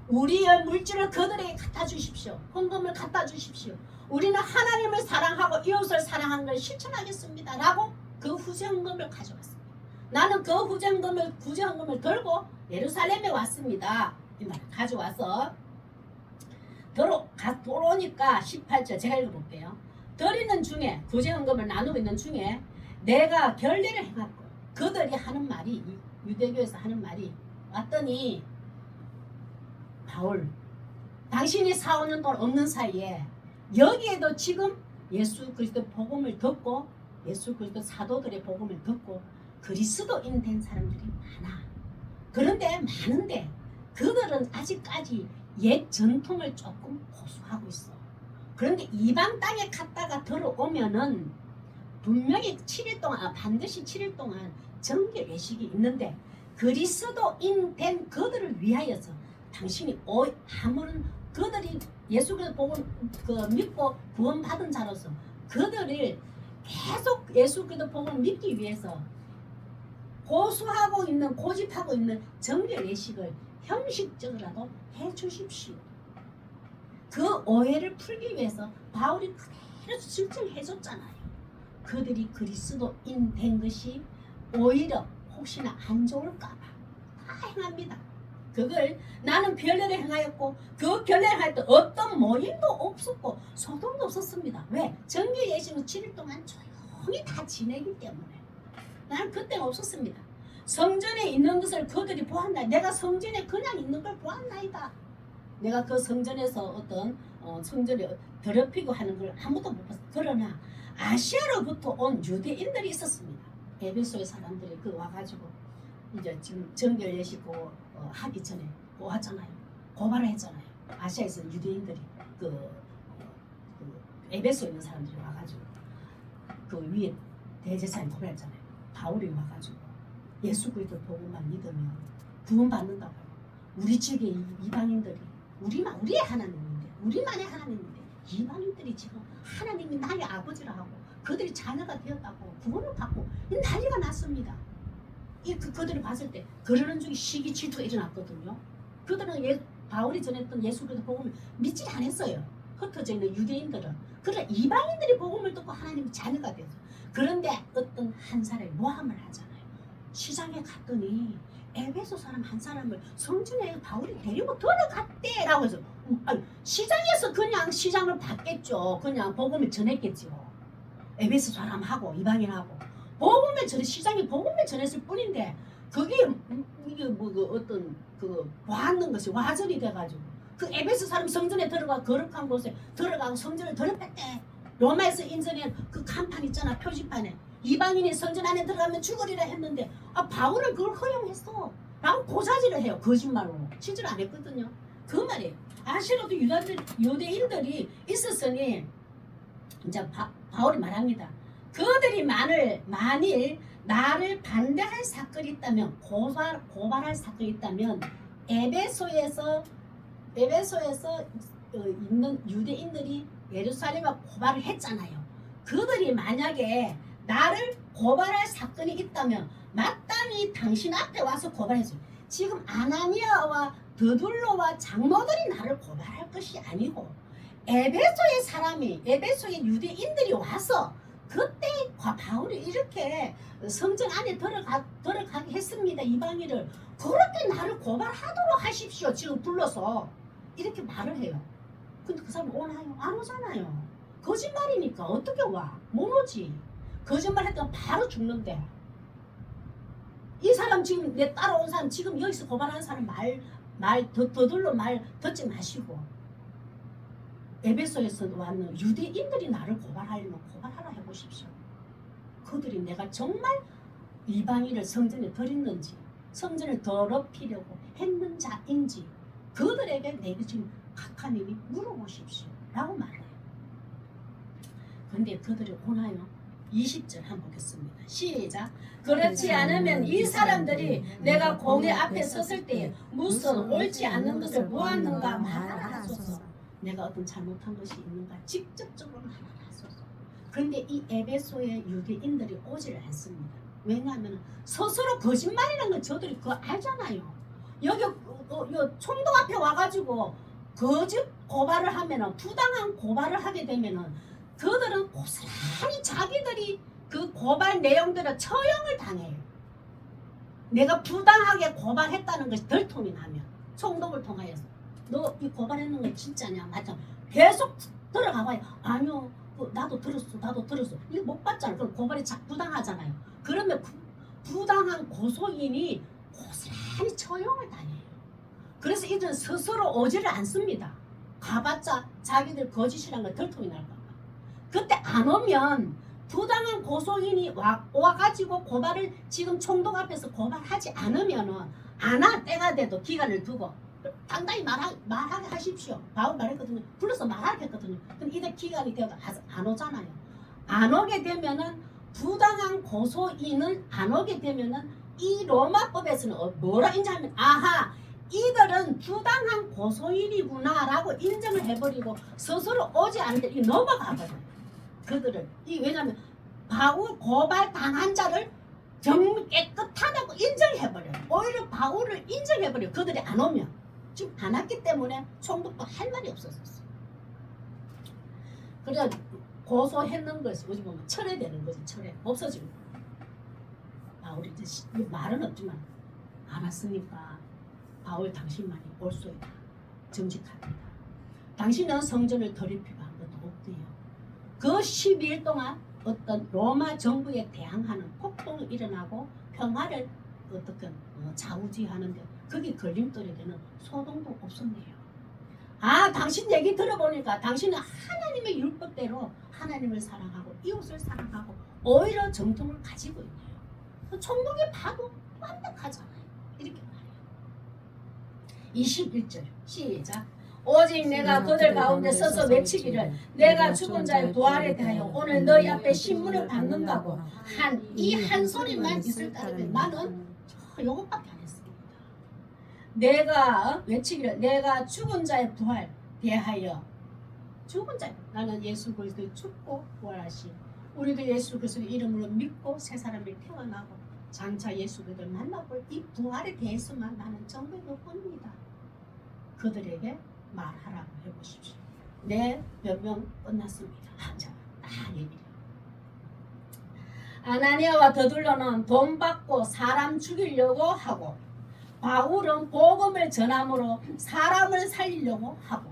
우리의 물질을 그들에게 갖다 주십시오. 헌금을 갖다 주십시오. 우리는 하나님을 사랑하고 이웃을 사랑하는 걸 실천하겠습니다. 라고 그 후정금을 가져왔습니다. 나는 그 후정금을 들고 예루살렘에 왔습니다. 이 말 가져와서 돌아오니까 18절 제가 읽어볼게요. 드리는 중에 구제헌금을 나누고 있는 중에 내가 결례를 행했고 그들이 하는 말이 유대교에서 하는 말이 왔더니 바울 당신이 4-5년 동안 없는 사이에 여기에도 지금 예수 그리스도 복음을 듣고 예수 그리스도 사도들의 복음을 듣고 그리스도인 된 사람들이 많아. 그런데 많은데 그들은 아직까지 옛 전통을 조금 고수하고 있어. 그런데 이방 땅에 갔다가 들어오면은 분명히 7일 동안 반드시 7일 동안 정결 예식이 있는데 그리스도인 된 그들을 위하여서 당신이 아무런 그들이 예수 그리스도 복음 믿고 구원받은 자로서 그들을 계속 예수 그리스도 복음을 믿기 위해서 고집하고 있는 정결 예식을 형식적으로라도 해 주십시오. 그 오해를 풀기 위해서 바울이 그대로 실증해 줬잖아요. 그들이 그리스도인 된 것이 오히려 혹시나 안 좋을까봐 다 행합니다. 그걸 나는 결례를 행하였고 그 결례를 할 때 어떤 모임도 없었고 소동도 없었습니다. 왜? 정규 예식은 7일 동안 조용히 다 지내기 때문에 나는 그때는 없었습니다. 성전에 있는 것을 그들이 보았나? 내가 성전에 그냥 있는 걸 보았나이다. 내가 그 성전에서 어떤 성전에 더럽히고 하는 걸 아무도 못 봤어. 그러나 아시아로부터 온 유대인들이 있었습니다. 에베소의 사람들이 그 와가지고 이제 지금 정결 예식고 하기 전에 왔잖아요. 고발을 했잖아요. 아시아에서 유대인들이 그 에베소에 있는 사람들이 와가지고 그 위에 대제사장이 고발했잖아요. 바울이 와가지고 예수 그리스도 복음만 믿으면 구원받는다고. 우리 지역에 이방인들이 우리의 하나님인데 우리만의 하나님인데 이방인들이 지금 하나님이 나의 아버지라 하고 그들이 자녀가 되었다고 구원을 받고 난리가 났습니다. 그들을 봤을 때 그러는 중에 시기 질투가 일어났거든요. 그들은 바울이 전했던 예수 그리스도 복음을 믿지 않았어요. 흩어져 있는 유대인들은. 그러나 이방인들이 복음을 듣고 하나님의 자녀가 되었어요. 그런데 어떤 한 사람이 모함을 하잖아요. 시장에 갔더니 에베소 사람 한 사람을 성전에 바울이 데리고 들어갔대라고 해서 시장에서 그냥 시장을 받겠죠. 그냥 복음을 전했겠죠. 에베소 사람하고 이방인하고 복음을 시장에 복음을 전했을 뿐인데 그게 이게 어떤 보았는 것이 와전이 돼가지고 그 에베소 사람 성전에 들어가 거룩한 곳에 들어가고 성전을 더럽혔대. 로마에서 인정한 그 간판 있잖아. 표지판에 이방인이 성전 안에 들어가면 죽으리라 했는데 바울은 그걸 허용했어 라고 고사질을 해요. 거짓말로. 실제로 안 했거든요. 그 말이에요. 아시아로도 유대인들이 있었으니 이제 바울이 말합니다. 그들이 만일 나를 반대할 사건이 있다면 고발할 사건이 있다면 에베소에서 있는 유대인들이 예루살렘에 고발을 했잖아요. 그들이 만약에 나를 고발할 사건이 있다면 마땅히 당신 앞에 와서 고발해줘요. 지금 아나니아와 드둘로와 장로들이 나를 고발할 것이 아니고 에베소의 유대인들이 와서 그때 바울이 이렇게 성전 안에 들어가게 했습니다. 이방인을 그렇게 나를 고발하도록 하십시오. 지금 불러서 이렇게 말을 해요. 근데 그 사람 오나요? 안 오잖아요. 거짓말이니까 어떻게 와? 못 오지. 거짓말했다면 바로 죽는데. 이 사람 지금 내 따라온 사람 지금 여기서 고발하는 사람 더들로 말 듣지 마시고 에베소에서 왔는 유대인들이 나를 고발하려면 고발하라 해보십시오. 그들이 내가 정말 이방인을 성전에 들였는지 성전을 더럽히려고 했는 자인지 그들에게 내가 지금 각하님이 물어보십시오 라고 말해요. 근데 그들이 오나요? 20절 한번 보겠습니다. 시작. 그렇지 않으면 이 사람들이 내가 공회 앞에 섰을 때에 무슨 옳지 않는 것을 보았는가 말하소서. 내가 어떤 잘못한 것이 있는가 직접적으로 말하소서. 그런데 이 에베소의 유대인들이 오지를 않습니다. 왜냐하면 스스로 거짓말이라는 건 저들이 그거 알잖아요. 여기 총독 앞에 와가지고 거짓 고발을 하면은, 부당한 고발을 하게 되면은 그들은 고스란히 자기들이 그 고발 내용들을 처형을 당해요. 내가 부당하게 고발했다는 것이 들통이 나면 총독을 통하여서 너 이 고발했는 건 진짜냐? 맞아. 계속 들어가봐요. 아니요. 나도 들었어. 이거 못 봤잖아. 그럼 고발이 부당하잖아요. 그러면 부당한 고소인이 고스란히 처형을 당해요. 그래서 이들은 스스로 오지를 않습니다. 가봤자 자기들 거짓이란 걸 들통이 날까 봐. 그때 안 오면 부당한 고소인이 와가지고 고발을 지금 총독 앞에서 고발하지 않으면은 안 와. 때가 돼도 기간을 두고 당당히 말하게 하십시오. 바울 말했거든요. 불러서 말하게 했거든요. 근데 이들 기간이 되어도 안 오잖아요. 안 오게 되면은 부당한 고소인은 안 오게 되면은 이 로마법에서는 뭐라 인정하면 아하 이들은 부당한 고소인이구나라고 인정을 해버리고 스스로 오지 않는데 이 넘어가거든요. 그들을 왜냐하면 바울 고발 당한 자를 깨끗하다고 인정해버려요. 오히려 바울을 인정해버려요. 그들이 안 오면 지금 안 왔기 때문에 총독도 할 말이 없었어요. 그래 고소했는 것이 어찌 보면 철회되는 거지. 철회 없어지고 바울이 이제 말은 없지만 알았으니까 바울 당신만이 옳소이다. 정직합니다. 당신은 성전을 더릴 필요 한 것도 없대요. 그 12일 동안 어떤 로마 정부에 대항하는 폭동이 일어나고 평화를 어떻게 좌우지하는데 그게 걸림돌이 되는 소동도 없었네요. 아 당신 얘기 들어보니까 당신은 하나님의 율법대로 하나님을 사랑하고 이웃을 사랑하고 오히려 정통을 가지고 있네요. 총독이 봐도 완벽하잖아요. 이렇게 말해요. 21절 시작. 오직 내가 그들 가운데 서서 외치기를 내가 죽은 자의 부활에 대하여 오늘 너희 앞에 신문을 받는다고 이 한 소리만 있을 따르면 나는 요것밖에 안 했습니다. 내가 외치기를 내가 죽은 자의 부활 대하여 죽은 자 나는 예수 그리스도의 죽고 부활하신 우리도 예수 그리스도의 이름으로 믿고 새 사람이 태어나고 장차 예수 그리스도를 만나볼 이 부활에 대해서만 나는 정말 요뿐입니다. 그들에게 말하라고 해보십시오. 내 변명 끝났습니다. 자, 딱 얘기해요. 아나니아와 더둘러는 돈 받고 사람 죽이려고 하고 바울은 복음을 전함으로 사람을 살리려고 하고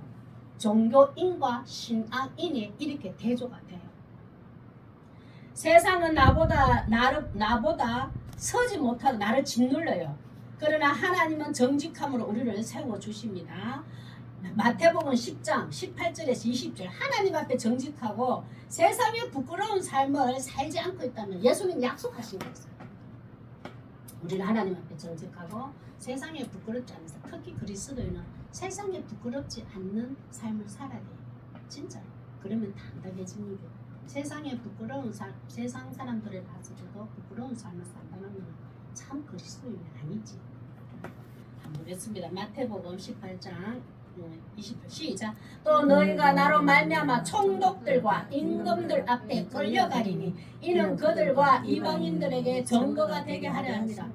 종교인과 신앙인이 이렇게 대조가 돼요. 세상은 나보다 서지 못하고 나를 짓눌러요. 그러나 하나님은 정직함으로 우리를 세워주십니다. 마태복음 10장 18절에서 20절 하나님 앞에 정직하고 세상에 부끄러운 삶을 살지 않고 있다면 예수님 약속하신 거였어요. 우리는 하나님 앞에 정직하고 세상에 부끄럽지 않아서 특히 그리스도인은 세상에 부끄럽지 않는 삶을 살아야 돼요. 진짜로. 그러면 당당해지는 게 세상에 부끄러운 세상 사람들을 봐서도 부끄러운 삶을 산다면 참 그리스도인이 아니지. 한번 보겠습니다. 마태복음 18장 20절 시작. 또 너희가 나로 말미암아 총독들과 임금들 앞에 끌려가리니 이는 그들과 이방인들에게 증거가 되게 하려 합니다.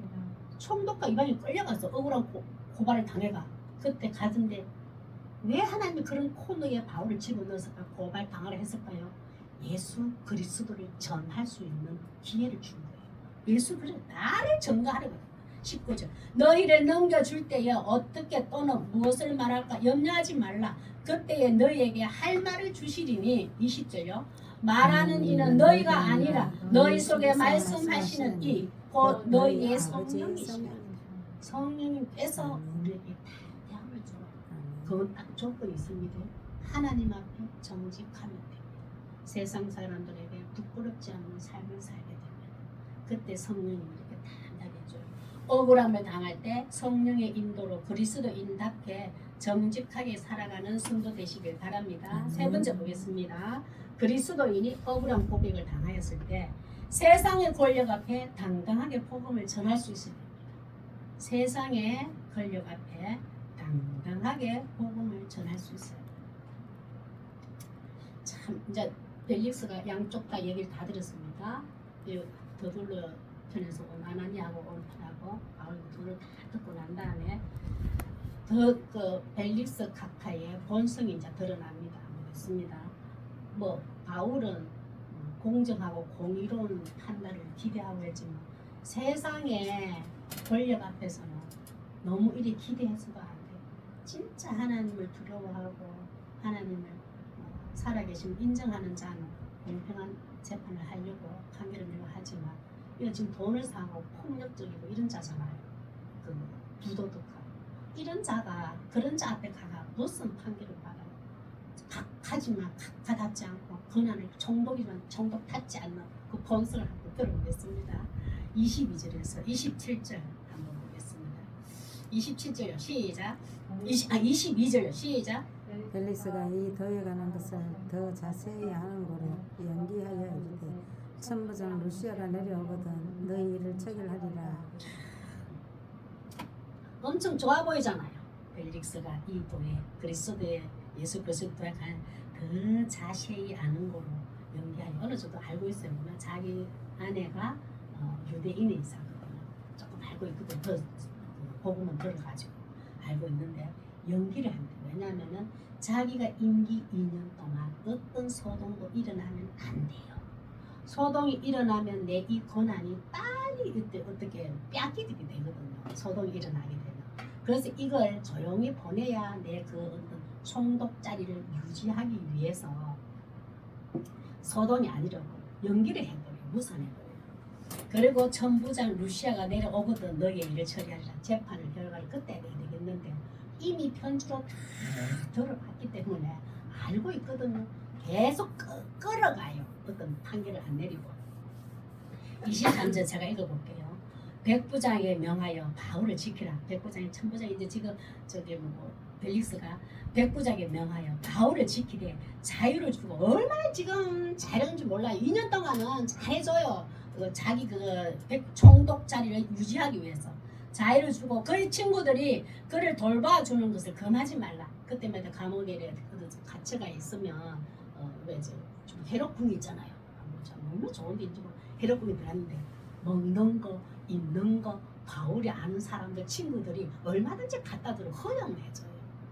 총독과 이방인 끌려가서 억울한 고발을 당해가 그때 가던데 왜 하나님이 그런 코너에 바울을 집어넣어서 고발 당하려 했을까요? 예수 그리스도를 전할 수 있는 기회를 준 거예요. 예수 그리스도 나를 증거하려고. 19절 너희를 넘겨줄 때에 어떻게 또는 무엇을 말할까 염려하지 말라. 그때에 너희에게 할 말을 주시리니 20절요. 말하는 이는 너희가 아니라 너희 속에 말씀하시는 이 곧 너희의 성령이시라. 성령님께서 우리에게 다 대함을 줘요. 그건 딱 조건이 있습니다. 하나님 앞에 정직하면 됩니다. 세상 사람들에게 부끄럽지 않은 삶을 살게 되면 그때 성령이 우리에게 다 당해줘요. 억울함을 당할 때 성령의 인도로 그리스도인답게 정직하게 살아가는 성도 되시길 바랍니다. 세 아멘. 번째 보겠습니다. 그리스도인이 억울한 고백을 당하였을 때 세상의 권력 앞에 당당하게 복음을 전할 수 있습니다. 세상의 권력 앞에 당당하게 복음을 전할 수 있어요. 참 이제 벨릭스가 양쪽 다 얘기를 다 들었습니다. 더둘러 편에서 온 아나니하고 온 편하고 바울 둘을 다 듣고 난 다음에 그 벨릭스 각하의 본성이 이제 드러납니다. 보겠습니다. 뭐 바울은 공정하고 공의로운 판단을 기대하고 했지만 세상의 권력 앞에서는 너무 이리 기대해서도 안 돼요. 진짜 하나님을 두려워하고 하나님을 살아계심 인정하는 자는 공평한 재판을 하려고 판결을 내고 하지만 이거 지금 돈을 사고 폭력적이고 이런 자잖아요. 그 부도덕하고 이런 자가 그런 자 앞에 가가 무슨 판결을 받아요. 각하지만 각하답지 않고 권한을 총독이지만 총독답지 않는 그 본성을 한번 들어보겠습니다. 22절에서 27절 한번 보겠습니다. 27절요 시작. 22절요 시작. 벨릭스가 이 더해가는 것을 더 자세히 하는 거로 연기하여 이르되 천부장 루시아가 내려오거든 너희 일을 체결하리라. 엄청 좋아 보이잖아요. 벨릭스가 이 도에 그리스도의 예수 그리스도 도약한 더 자세히 아는 거로 연기하여 어느 정도 알고 있어요. 보면 자기 아내가 유대인의 이사거든요. 조금 알고 있거든. 더 복음은 들어가지고 알고 있는데 연기를 한대. 왜냐하면은 자기가 임기 2년 동안 어떤 소동도 일어나면 안 돼요. 소동이 일어나면 내 이 권한이 빨리 이때 어떻게 뺏기게 되거든요. 소동이 일어나게 되면. 그래서 이걸 조용히 보내야 내 그 어떤 총독 자리를 유지하기 위해서 소동이 아니라고 연기를 해버려요. 무산해버려요. 그리고 천부장 루시아가 내려오거든 너희의 일을 처리하리라. 재판을 결과를 그때 내야 되겠는데 이미 편주로 다 들어봤기 때문에 알고 있거든요. 계속 끌어가요. 어떤 판결을 안 내리고. 23절 제가 읽어볼게요. 백부장에 명하여 바울을 지키라. 백부장이 천부장이 이제 지금 저기 뭐 벨릭스가 백부장에 명하여 바울을 지키되 자유를 주고 얼마나 지금 잘하는지 몰라요. 2년 동안은 잘해줘요. 자기 총독 자리를 유지하기 위해서 자유를 주고 그 친구들이 그를 돌봐주는 것을 금하지 말라. 그때마다 감옥에 갇혀가 있으면 왜죠? 좀 해롭궁이 있잖아요. 너무 좋은데 이제 해롭궁이 들어갔는데 먹는 거, 입는 거 바울이 아는 사람들 친구들이 얼마든지 갖다 주고 허용을 해줘요.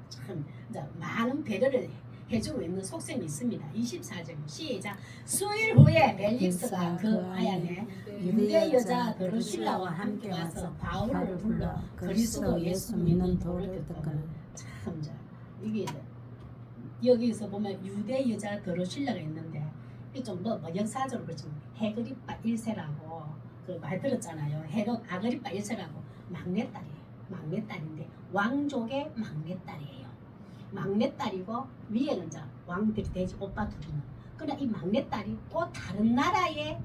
참 이제 많은 배려를 해주고 있는 속셈이 있습니다. 24절 시작. 수일 후에 벨릭스가 그 아얀에 유대 여자 드루실라와 함께 와서 바울을 불러 그리스도 예수 믿는 도를 듣거늘. 참 이게 여기서 보면 유대 여자 드루실라가 있는데 이게 좀 뭐 역사적으로 그렇지만 헤그리파 1세라고 그 말 들었잖아요. 헤롯 아그리파 1세라고 막내딸이에요. 막내딸인데 왕족의 막내딸이에요. 막내딸이고 위에는 이제 왕들이 되지 오빠 둘이는. 그러나 이 막내딸이 또 다른 나라의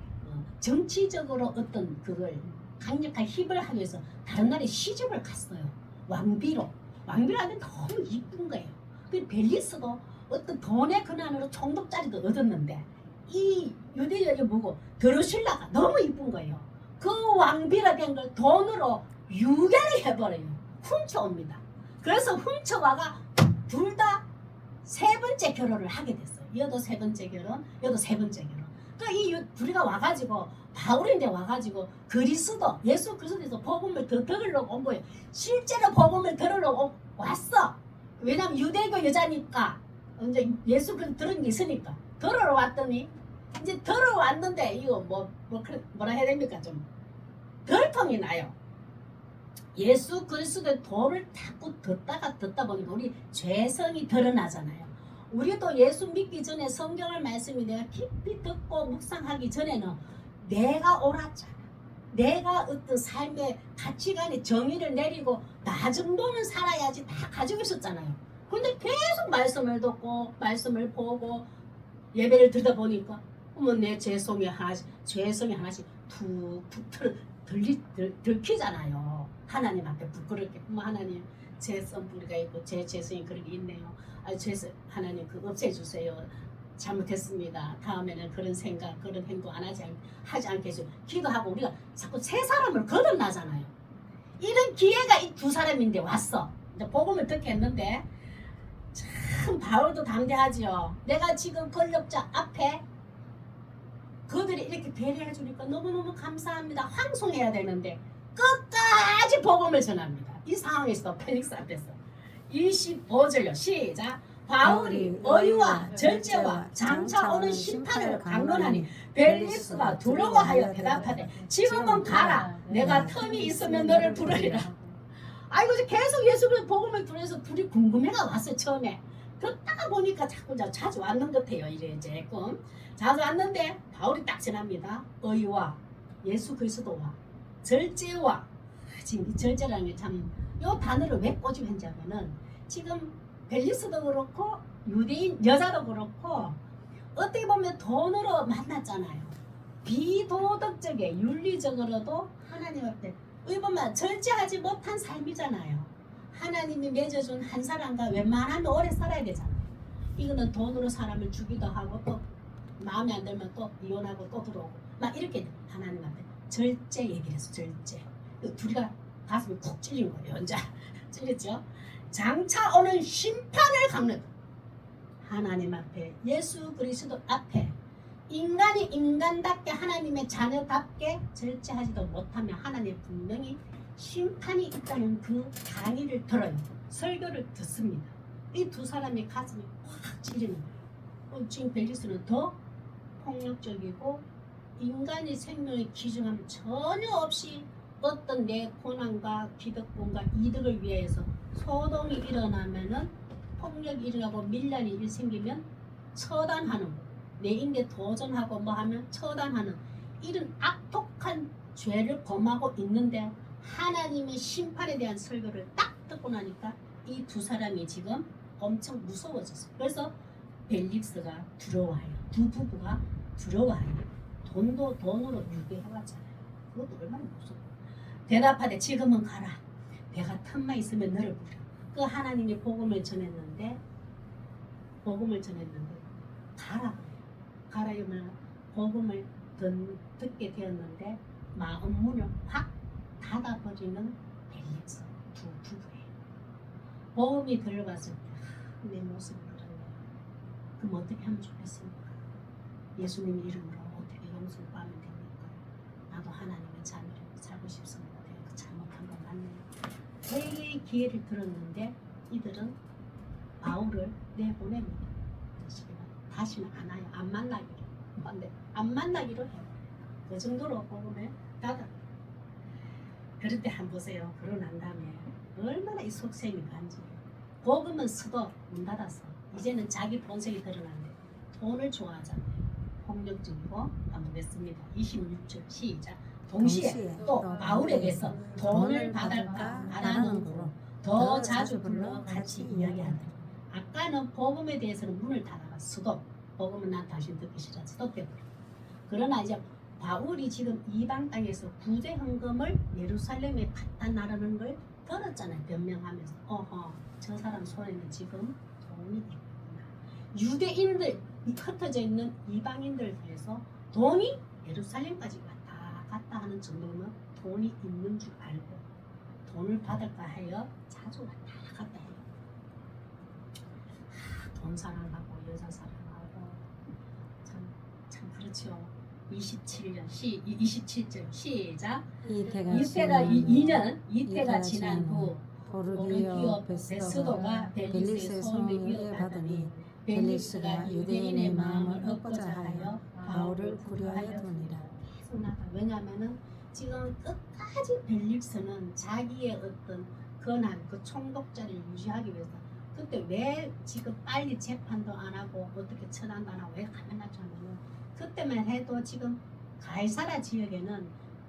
정치적으로 어떤 그걸 강력한 힘을 하기 위해서 다른 나라에 시집을 갔어요. 왕비로. 왕비로 하면 너무 이쁜 거예요. 그 벨릭스도 어떤 돈의 근한으로 총독 자리도 얻었는데 이 유대 여자 뭐고 드루실라가 너무 이쁜 거예요. 그 왕비가 된 걸 돈으로 유괴를 해버려요. 훔쳐옵니다. 그래서 훔쳐와가 둘 다 세 번째 결혼을 하게 됐어요. 얘도 세 번째 결혼, 얘도 세 번째 결혼. 그러니까 이 둘이가 와가지고 바울인데 와가지고 그리스도 예수 그리스도에서 복음을 더 들으려고 온 거예요. 실제로 복음을 들으려고 왔어. 왜냐면 유대교 여자니까 이제 예수 그리스도 들은 게 있으니까 들으러 왔더니 이제 들어왔는데 이거 뭐라 해야 됩니까? 좀 덜통이 나요. 예수 그리스도의 도를 자꾸 듣다 보니까 우리 죄성이 드러나잖아요. 우리도 예수 믿기 전에 성경을 말씀이 내가 깊이 듣고 묵상하기 전에는 내가 옳았잖아. 내가 어떤 삶의 가치관의 정의를 내리고 나 정도는 살아야지 다 가지고 있었잖아요. 근데 계속 말씀을 듣고 말씀을 보고 예배를 듣다 보니까 내 죄성이 하나씩 툭툭 들키잖아요. 하나님 앞에 부끄럽게 하나님 제 선뿌리가 있고 제 죄성이 그렇게 있네요. 하나님 그거 없애주세요. 잘못했습니다. 다음에는 그런 생각, 그런 행동 안 하지 않겠어요. 기도하고 우리가 자꾸 세 사람을 거듭나잖아요. 이런 기회가 이 두 사람인데 왔어. 이제 복음을 듣게 했는데 참 바울도 담대하지요. 내가 지금 권력자 앞에 그들이 이렇게 배려해 주니까 너무너무 감사합니다. 황송해야 되는데 끝까지 복음을 전합니다. 이 상황에서 펠릭스 앞에서 25절요. 시작. 바울이 어유와 절제와 장차 오는 심판을 강론하니 벨리스가 두려워하여 대답하되 지금은 가라. 내가 틈이 있으면 너를 부르리라. 아이고 계속 예수를 복음을 들어서 둘이 궁금해가 왔어요. 처음에 듣다가 보니까 자주 왔는 것 같아요. 이래 조금 자주 왔는데 바울이 딱 전합니다. 의와 예수 그리스도와 절제와 지금 이 절제라는 게 참 요 단어를 왜 꼬집었는지 하면은 지금 벨리스도 그렇고 유대인 여자도 그렇고 어떻게 보면 돈으로 만났잖아요. 비도덕적에 윤리적으로도 하나님 앞에 의보면 절제하지 못한 삶이잖아요. 하나님이 맺어준 한 사람과 웬만하면 오래 살아야 되잖아요. 이거는 돈으로 사람을 주기도 하고 또 마음에 안 들면 또 이혼하고 또 들어오고 막 이렇게 하나님 앞에 절제 얘기를 해서 절제. 둘이가 가슴이 푹 찔린 거예요. 혼자 찔렸죠. 장차 오는 심판을 강론. 하나님 앞에 예수 그리스도 앞에 인간이 인간답게 하나님의 자녀답게 절제하지도 못하면 하나님 분명히 심판이 있다는 그 강의를 들어요. 설교를 듣습니다. 이 두 사람의 가슴이 확 찔리는 거예요. 지금 벨리스는 더 폭력적이고 인간의 생명의 기준함 전혀 없이 어떤 내 고난과 기득권과 이득을 위해서 소동이 일어나면은 폭력이 일어나고 밀란이 일 생기면 처단하는 거. 내 인데 도전하고 뭐 하면 처단하는 이런 악독한 죄를 범하고 있는데 하나님의 심판에 대한 설교를 딱 듣고 나니까 이 두 사람이 지금 엄청 무서워졌어요. 그래서 벨릭스가 두려워해요. 두 부부가 두려워해요. 돈도 돈으로 유괴해왔잖아요. 그것도 얼마나 무서워. 대답하되 지금은 가라. 내가 틈만 있으면 너를 부려. 그 하나님이 복음을 전했는데 가라. 가라면 복음을 듣게 되었는데 마음 문을 확 닫아버리는 벨릭스 두 부부예요. 복음이 들어갔을 때 내 모습을 그렸네요. 그럼 어떻게 하면 좋겠습니까? 예수님 이름으로 어떻게 용서를 받으면 됩니까? 나도 하나님의 자녀로 살고 싶습니다. 내가 그 잘못한 건 맞네요. 되게 기회를 들었는데 이들은 바울을 내보냅니다. 다시는 안 와요. 안 만나기로. 근데 안 만나기로 해요. 그 정도로 복음에 닫아. 그런데 한번 보세요. 그러고 난 다음에 얼마나 이 속셈이 간지. 복음은 스톱 문 닫았어. 이제는 자기 본색이 드러나는데 돈을 좋아하잖아요. 폭력적이고 한번 냈습니다. 26절 시작. 동시에 또 바울에게서 돈을 받을까 안 하는 거로 더 자주 불러 같이 이야기하더라. 아까는 복음에 대해서는 문을 닫아가 스톱. 복음은 난 당신 듣기 싫어. 스톱돼버려. 그러나 이제 바울이 지금 이방 땅에서 구제 헌금을 예루살렘에 갖다 나르는 걸 들었잖아요. 변명하면서 저 사람 손에는 지금 돈이 있구나. 유대인들 흩어져 있는 이방인들 위해서 돈이 예루살렘까지 왔다 갔다 하는 정도면 돈이 있는 줄 알고 돈을 받을까 하여 자주 왔다 갔다 해요. 돈 사랑하고 여자 사랑하고 참 그렇죠. 27절 시작. 이때가 지난 후 포르기오 베스도가 벨리스의 손을 이어받으니 벨리스가 유대인의 마음을 얻고자 하여 바울을 구려하여 두니라. 왜냐하면은 지금 끝까지 벨릭스는 자기의 어떤 권한, 그 총독자를 유지하기 위해서 그때 왜 지금 빨리 재판도 안 하고 어떻게 처단도 안 하고 왜 가면놨냐면은 그때만 해도 지금 가이사라 지역에는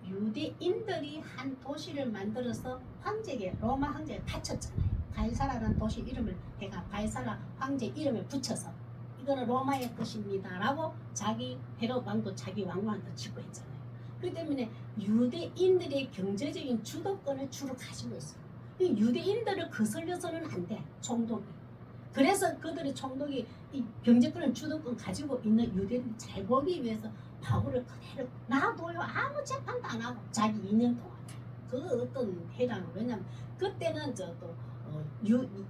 유대인들이 한 도시를 만들어서 황제에게 로마 황제에 바쳤잖아요. 가이사라라는 도시 이름을 걔가 가이사라 황제 이름을 붙여서 이거는 로마의 것입니다 라고 자기 헤롯 왕도 자기 왕관도 짓고 했잖아요. 그렇기 때문에 유대인들의 경제적인 주도권을 주로 가지고 있어요. 이 유대인들을 거슬려서는 안 돼. 총독이. 그래서 그들의 총독이 이 경제권을 주도권 가지고 있는 유대인을 잘 보기 위해서 바울을 그대로 놔둬요. 아무 재판도 안 하고 자기 2년 동안 그 어떤 해당 왜냐면 그때는 저또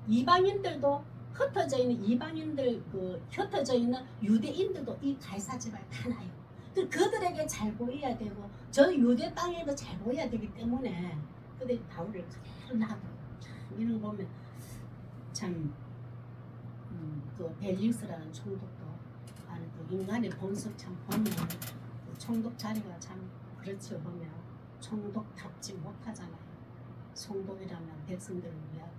이방인들도 흩어져 있는 이방인들 그 흩어져 있는 유대인들도 이 가이사 지방에 많아요. 그들에게 잘 보여야 되고 저 유대 땅에도 잘 보여야 되기 때문에 그들이 바울을 그대로 놔둬요. 참 이런 거 보면 참 그 벨릭스라는 총독도 아니 그 인간의 본성 참 보면 그 총독 자리가 참 그렇죠. 보면 총독답지 못하잖아요. 총독이라면 백성들을 위하고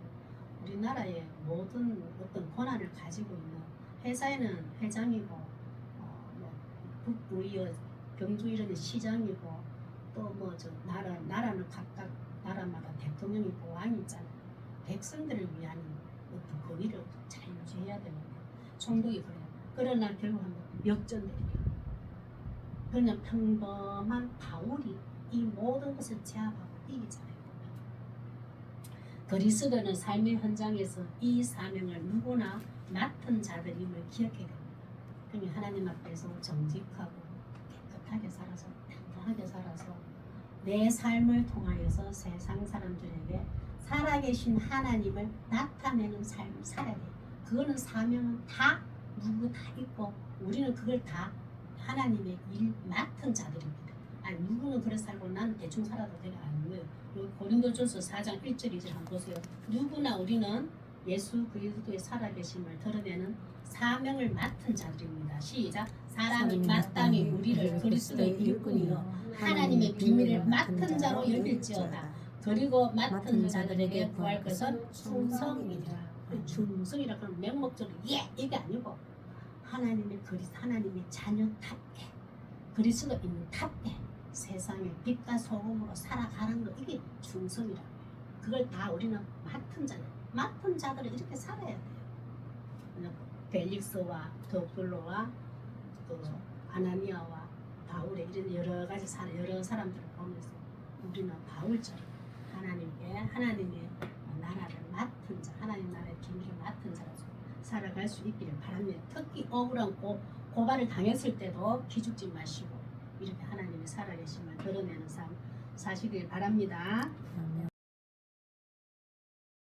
우리나라의 모든 어떤 권한을 가지고 있는 회사에는 회장이고 우리 경주 이런 시장이고 또 뭐 저 나라는 각각 나라마다 대통령이 있고 왕이 있잖아요. 백성들을 위한 어떤 권위를 잘 유지해야 됩니다. 총독이 그래요. 그러나 결국 한번 역전되리라. 그냥 평범한 바울이 이 모든 것을 제압하고 이기잖아요. 그리스도는 삶의 현장에서 이 사명을 누구나 맡은 자들임을 기억해야 됩니다. 그러니 하나님 앞에서 정직하고 깨끗하게 살아서 당당하게 살아서 내 삶을 통하여서 세상 사람들에게 살아계신 하나님을 나타내는 삶을 살아야 돼요. 그거는 사명은 다 누구 다 있고 우리는 그걸 다 하나님의 일 맡은 자들입니다. 아니 누구는 그래 살고 나는 대충 살아도 되가 아닌 거예요. 고린도전서 4장 1절 2절 한번 보세요. 누구나 우리는 예수 그리스도의 살아계심을 드러내는 사명을 맡은 자들입니다. 시작. 사람이 마땅히 우리를 그리스도의 일꾼이요 하나님의 비밀을 맡은 자로 여길지어다. 그리고 맡은 자들에게 구할 것은 충성이니라. 충성이라 그러면 명목적으로 이게 아니고 하나님의 자녀답게 그리스도인답게 세상에 빛과 소금으로 살아가는 거 이게 충성이라고 해요. 그걸 다 우리는 맡은 자들은 이렇게 살아야 돼요. 벨릭스와 더블로와 또 아나니아와 바울의 이런 여러 가지 여러 사람들을 보면서 우리는 바울처럼 하나님의 나라를 맡은 자, 하나님 나라의 비밀을 맡은 자로서 살아갈 수 있기를 바랍니다. 특히 억울한 고발을 당했을 때도 기죽지 마시고 이렇게 하나님의 살아계심을 드러내는 삶 사시길 바랍니다.